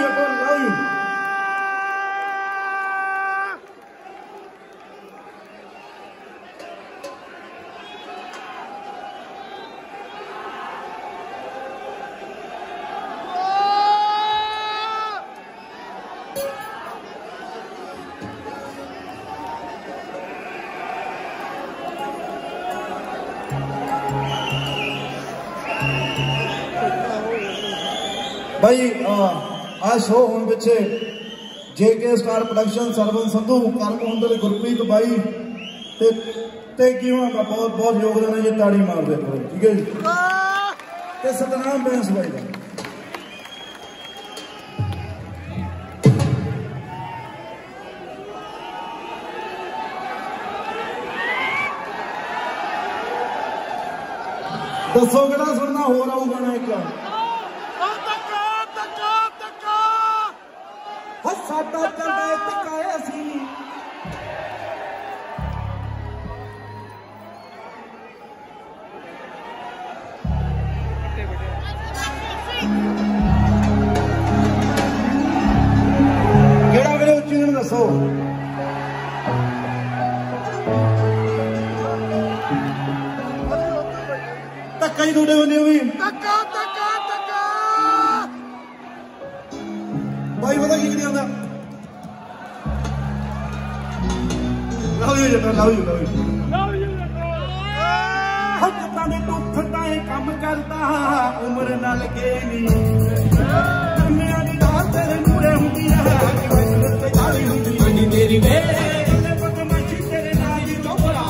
B: you, love you. भाई आ शो होने पिछे JK star production Sarwan Sandhu कर्म होंदे गुरप्रीत भाई ते क्यों का बहुत बहुत योगदान है। ये ताड़ी मार दे ठीक है जी। ते सतनाम बैंस भाई का दसो किहड़ा सुनना हो आऊगा ना एक साडा चंदा तकाया सी केड़ा मेरे उच्ची ने दसो धक्का ही थोड़े बने हुई भाई पता की नहीं आता काम करता उम्र न लगे पूरे होंगी तेरी बदमाशी तेरे नाल दी चोपड़ा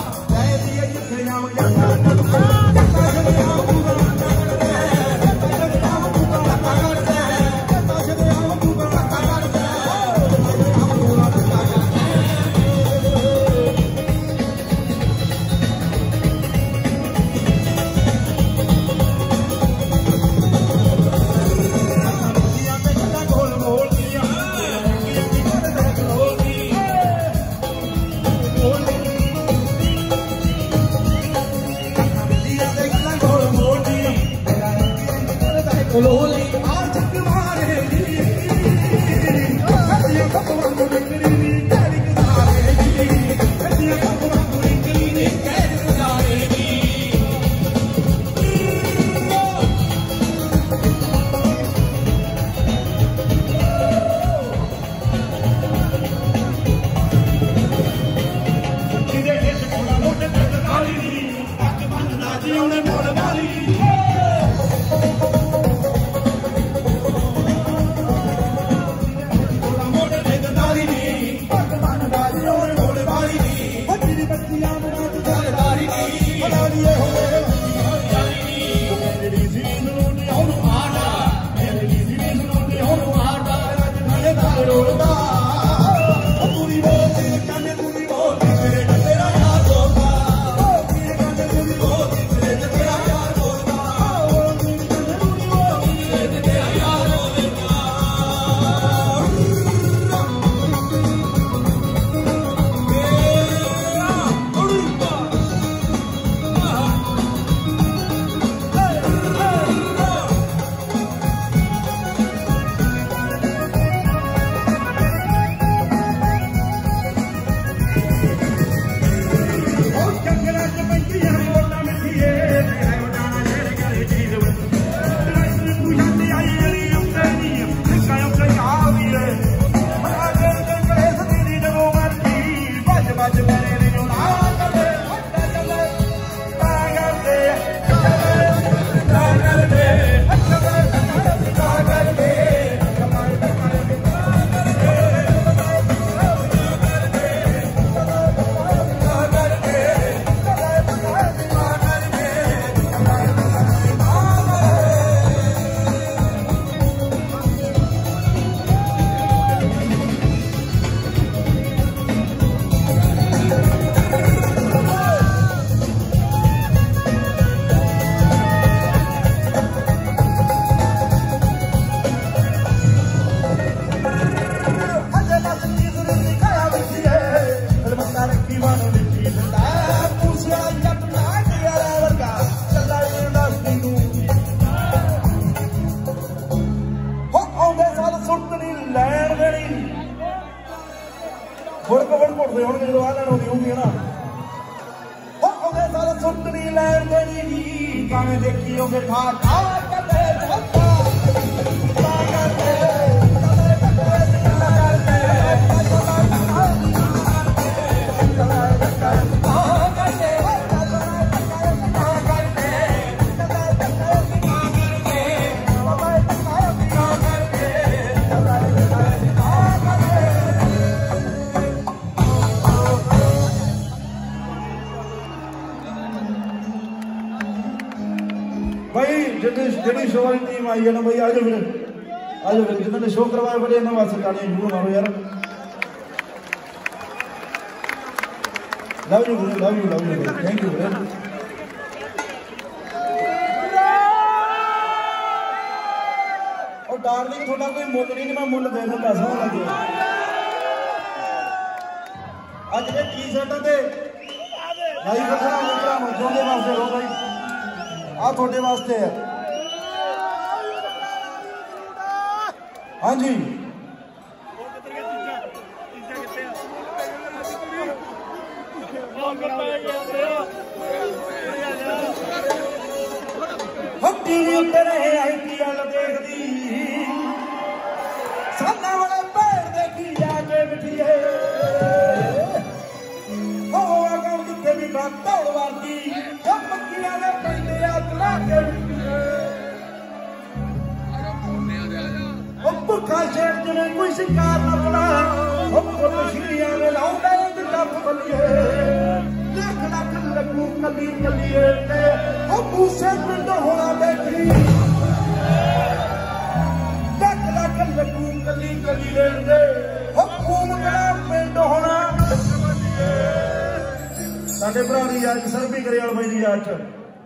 B: ਘੁੱਟਦੇ ਹੋਣਗੇ ਜਦੋਂ ਆਹ ਲੈਣ ਆਉਂਦੀ ਹੋਊਗੀ ਨਾ ਉਹਦੇ ਸਾਲ ਸੁੱਟ ਨਹੀਂ ਲੈਣ ਦੇਣੀ ਜੀ ਕਾਵੇਂ ਦੇਖੀ ਉਹਦੇ ਠਾ ਠਾ ਕਦੇ ਜਾਂਦਾ ਜਿਹੜੀ ਸ਼ੋਅ ਵਾਲੀ ਟੀਮ ਆਈ ਹੈ ਨਾ ਬਈ ਆਜੋ ਵੀਰੇ ਜਿਨ੍ਹਾਂ ਨੇ ਸ਼ੋਅ ਕਰਵਾਏ ਬੜੇ ਇਹਨਾਂ ਵਾਸਤੇ ਤਾੜੀਆਂ ਜ਼ਰੂਰ ਮਾਰੋ ਯਾਰ ਲਵ ਯੂ ਥੈਂਕ ਯੂ ਵੀਰੇ ਉਹ ਡਾਰਲਿੰਗ ਤੁਹਾਡਾ ਕੋਈ ਮੁੱਲ ਨਹੀਂ ਮੈਂ ਮੁੱਲ ਦੇ ਦਿੰਦਾ ਸੋਹਣ ਲੱਗੇ ਅੱਜ ਦੇ ਟੀ-ਸ਼ਰਟਾਂ ਤੇ ਲਾਈਵ ਰੱਖਣਾ ਮੁੰਡਾ ਮਜੋਂ ਦੇ ਵਾਸਤੇ ਰੋ ਬਾਈ ਆ ਤੁਹਾਡੇ ਵਾਸਤੇ ਹੈ हाँ जी टीवी उत्ते रहे IPL देखदी साना वाले पैर देखी जाके बिठिए हो अगम जिथे भी बात दौड़ वारदी जब पक्कियां ने पैंदे हथ ला के भुखा शेर जिन्हें कोई शिकार न बना मछलियां में लाऊंगा एक लफ बलिए लख लख लगू कली कलिए मूसे पिंड होना देखी लख लख लगू कली कलिए हुकूम का पिंड होना साडे भरा दी याद सरबी करेवाल भाई दी याद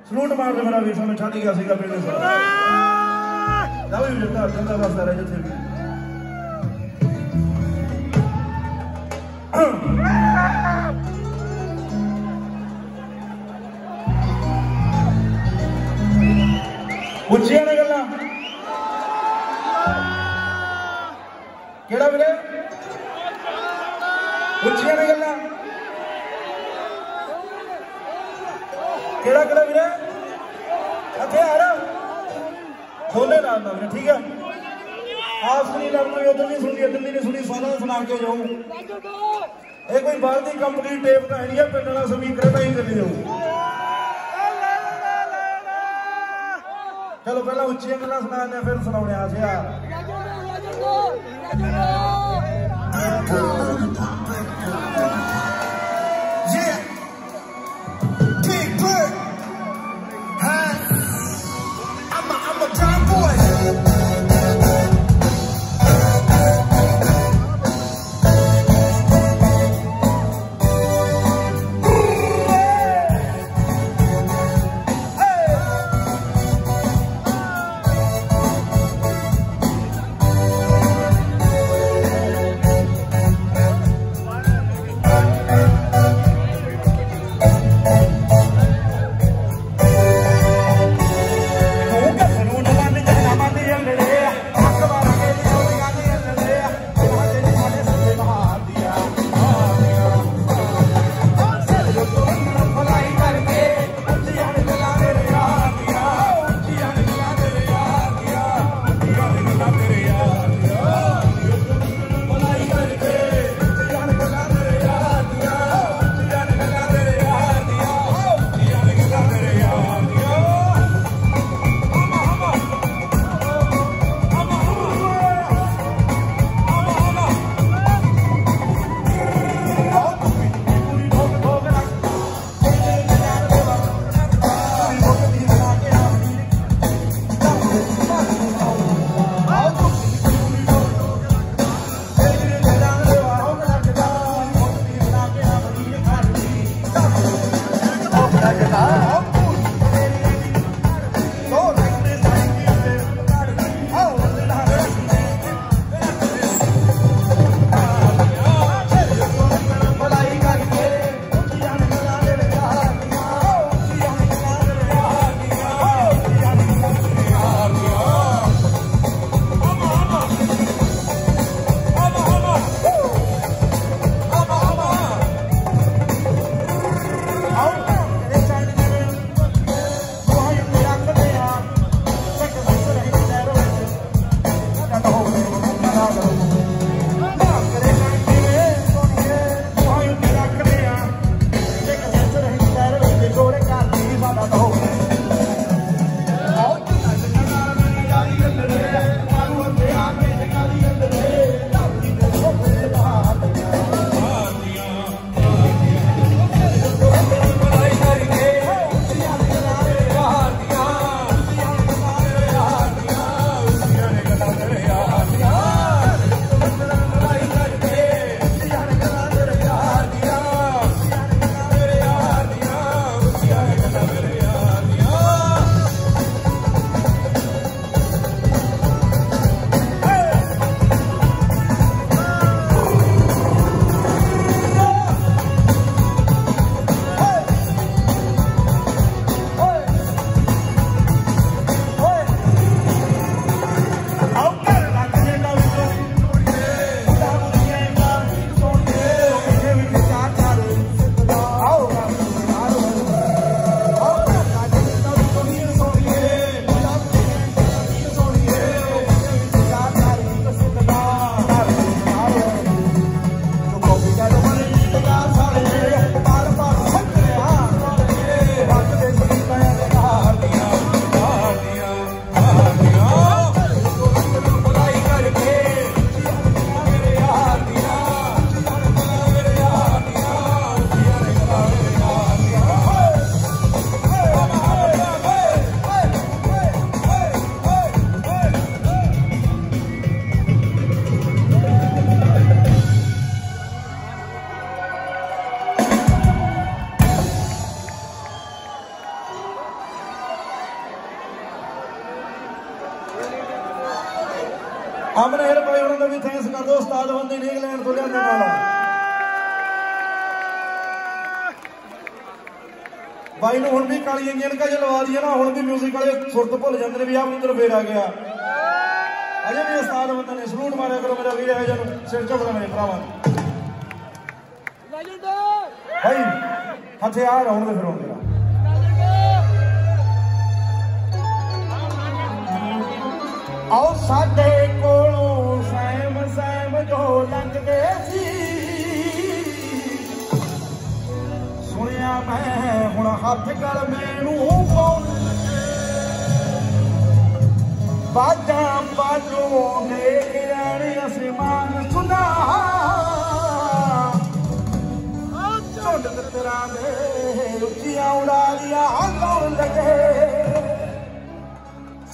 B: सलूट मार दे मेरा वीर सानू छड्ड गया सीगा पिंड सारा लव यू जिंदा जिंदा बसदा रहे जिथे भी ਉੱਚੀਆਂ ਨੇ ਗੱਲਾਂ ਕਿਹੜਾ ਵੀਰੇ ਉੱਚੀਆਂ ਨੇ ਗੱਲਾਂ ਕਿਹੜਾ ਵੀਰੇ हथियार खोले ना अंदर ठीक है आप सुनी लड़ना उधर नहीं सुनी इधर नहीं सुनी सारा सुना के जाऊँ ये कोई बाहर की कंपनी टेप का नहीं है पिंड वाला स्पीकर का ही चली जाऊँ चलो पहला उच्चियां गल्लां सुना फिर सुनाने अमरेर भाई उन्होंने भी थैंक्स कर दो उस्ताद बंदे ने इंग्लैंड तो लिया वाला भाई ने हुण भी काली इंजन जो लवा दिया ना हुण भी म्यूजिक वाले सुरत भुल जाते हैं भी आप उधर फेर आ गया अजे भी उस्ताद बंदे ने सलूट मारिया करो मेरा वीर है जन सिर झुकदा मेरे भरावां भाई हथियार आउण दे फिर हुण मेरा आओ साडे कोलों सैम सैम जो लंघदे सी सुनिया मैं हुण हथ गल मैनू पाउण बाजा बाजों दे गिराने आसमान सुना झुंड तितरां दे रुचियां उड़ा दिया गाउण लगे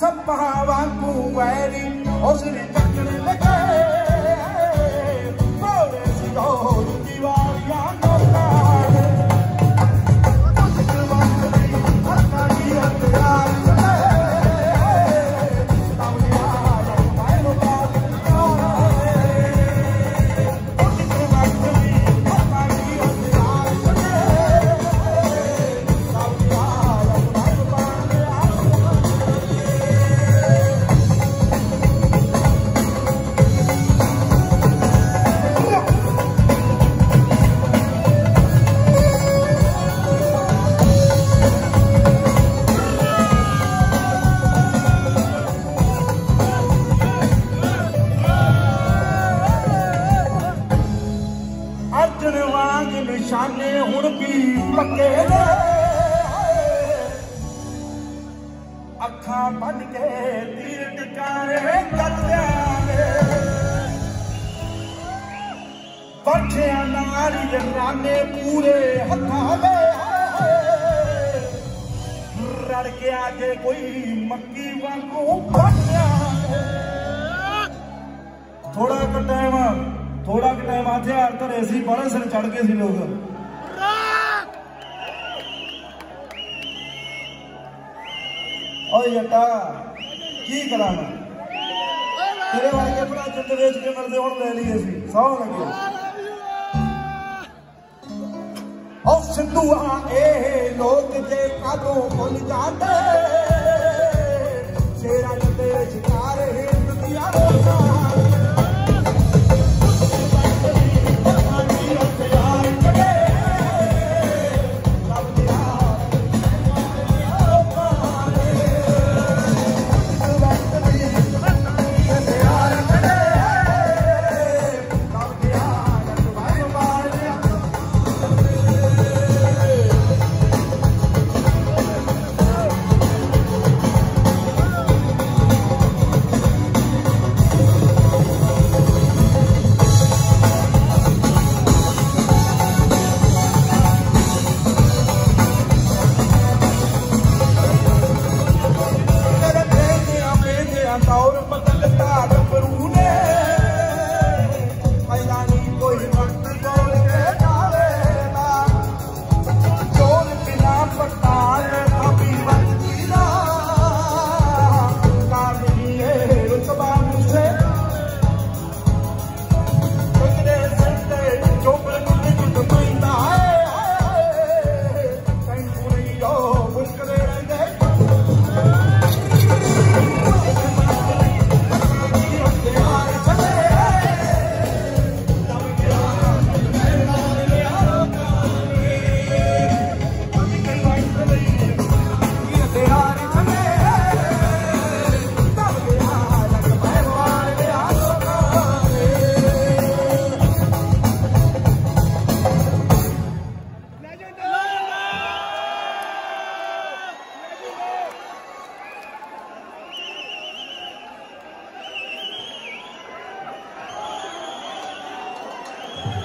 B: सपा वांगू वैरी उसने टक्कर लगे मोरे सिगो दीवारियां नोका निशाने हुण भी पक्के ने अखां बन के तीर टिकाने कर देंगे बच्चियां नाल राने पूरे हथां दे रड़ के आजे कोई मक्की वांगू बन देंगे थोड़ा का टाइम हथियार धरे सी बड़े सिर चढ़ गए सी लोग जट्टा की करा मैं तेरे वर्गे भरा जिंद वेच के मिलते हुण ले लिए सी सौ लगे सिंधुआ ए लोग जे कादों भुल जाते शेरा जंदे शिकार हिंद दिया रोजा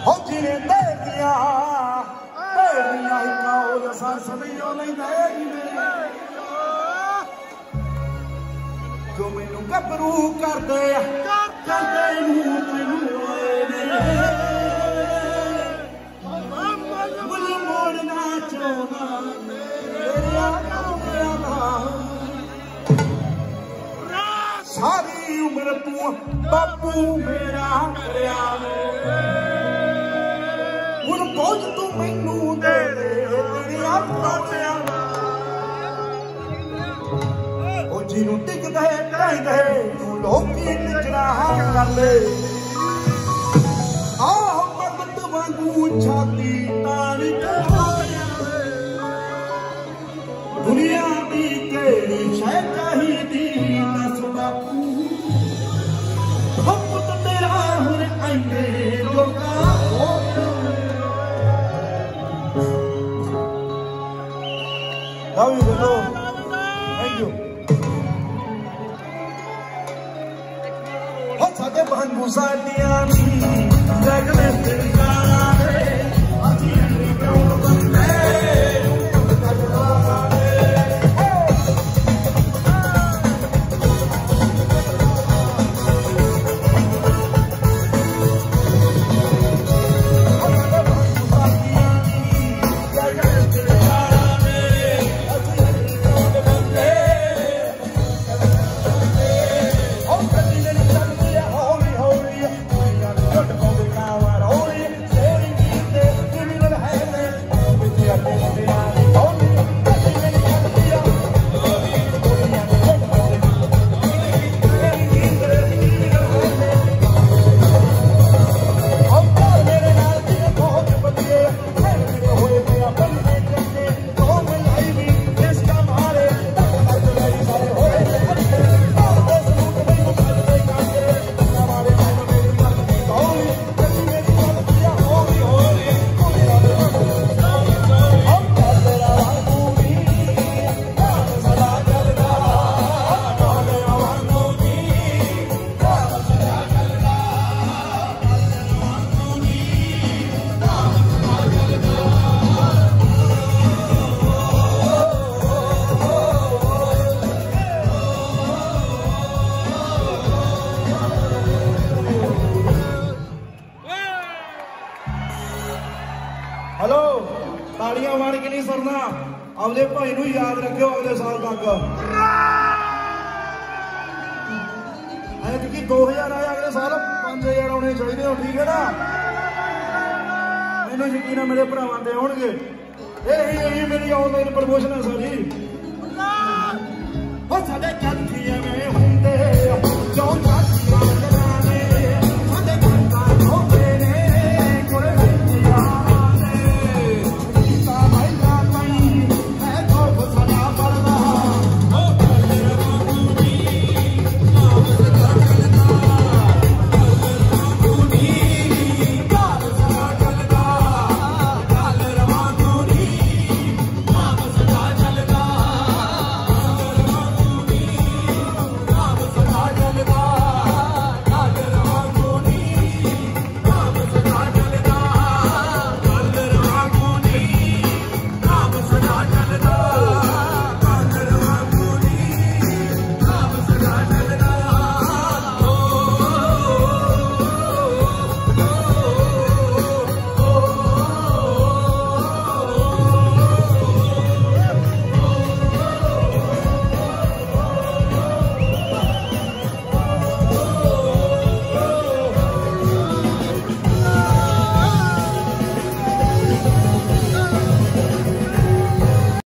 B: हो जिने दे दिया हिकाओ समियो नहीं दे जो मैनू गबरू कर दे मोड़ना चाहना सारी उम्र तू बापू मेरा हूं बोझ तू मैनू दे जिन्हों टिकते कहते तू लोकी टिकना कर ले आह मगत वांगू छाती तारी दुनिया की केड़ी शै चाहिदी दस बापू पुत तेरा हुण आईने लोका Love you, Lord. Thank you. Ho sade bangu sadiyan jagme tirgana re aji andri kaun bande hello तालियां मार के नहीं सरना अपने भाई नूं याद रखियो अगले साल तक ऐतकी 2000 आया अगले साल 5000 आने चाहिए ठीक है ना मैनूं यकीन है मेरे भरावां ते आउणगे यही मेरी ऑनलाइन प्रमोशन है सर जी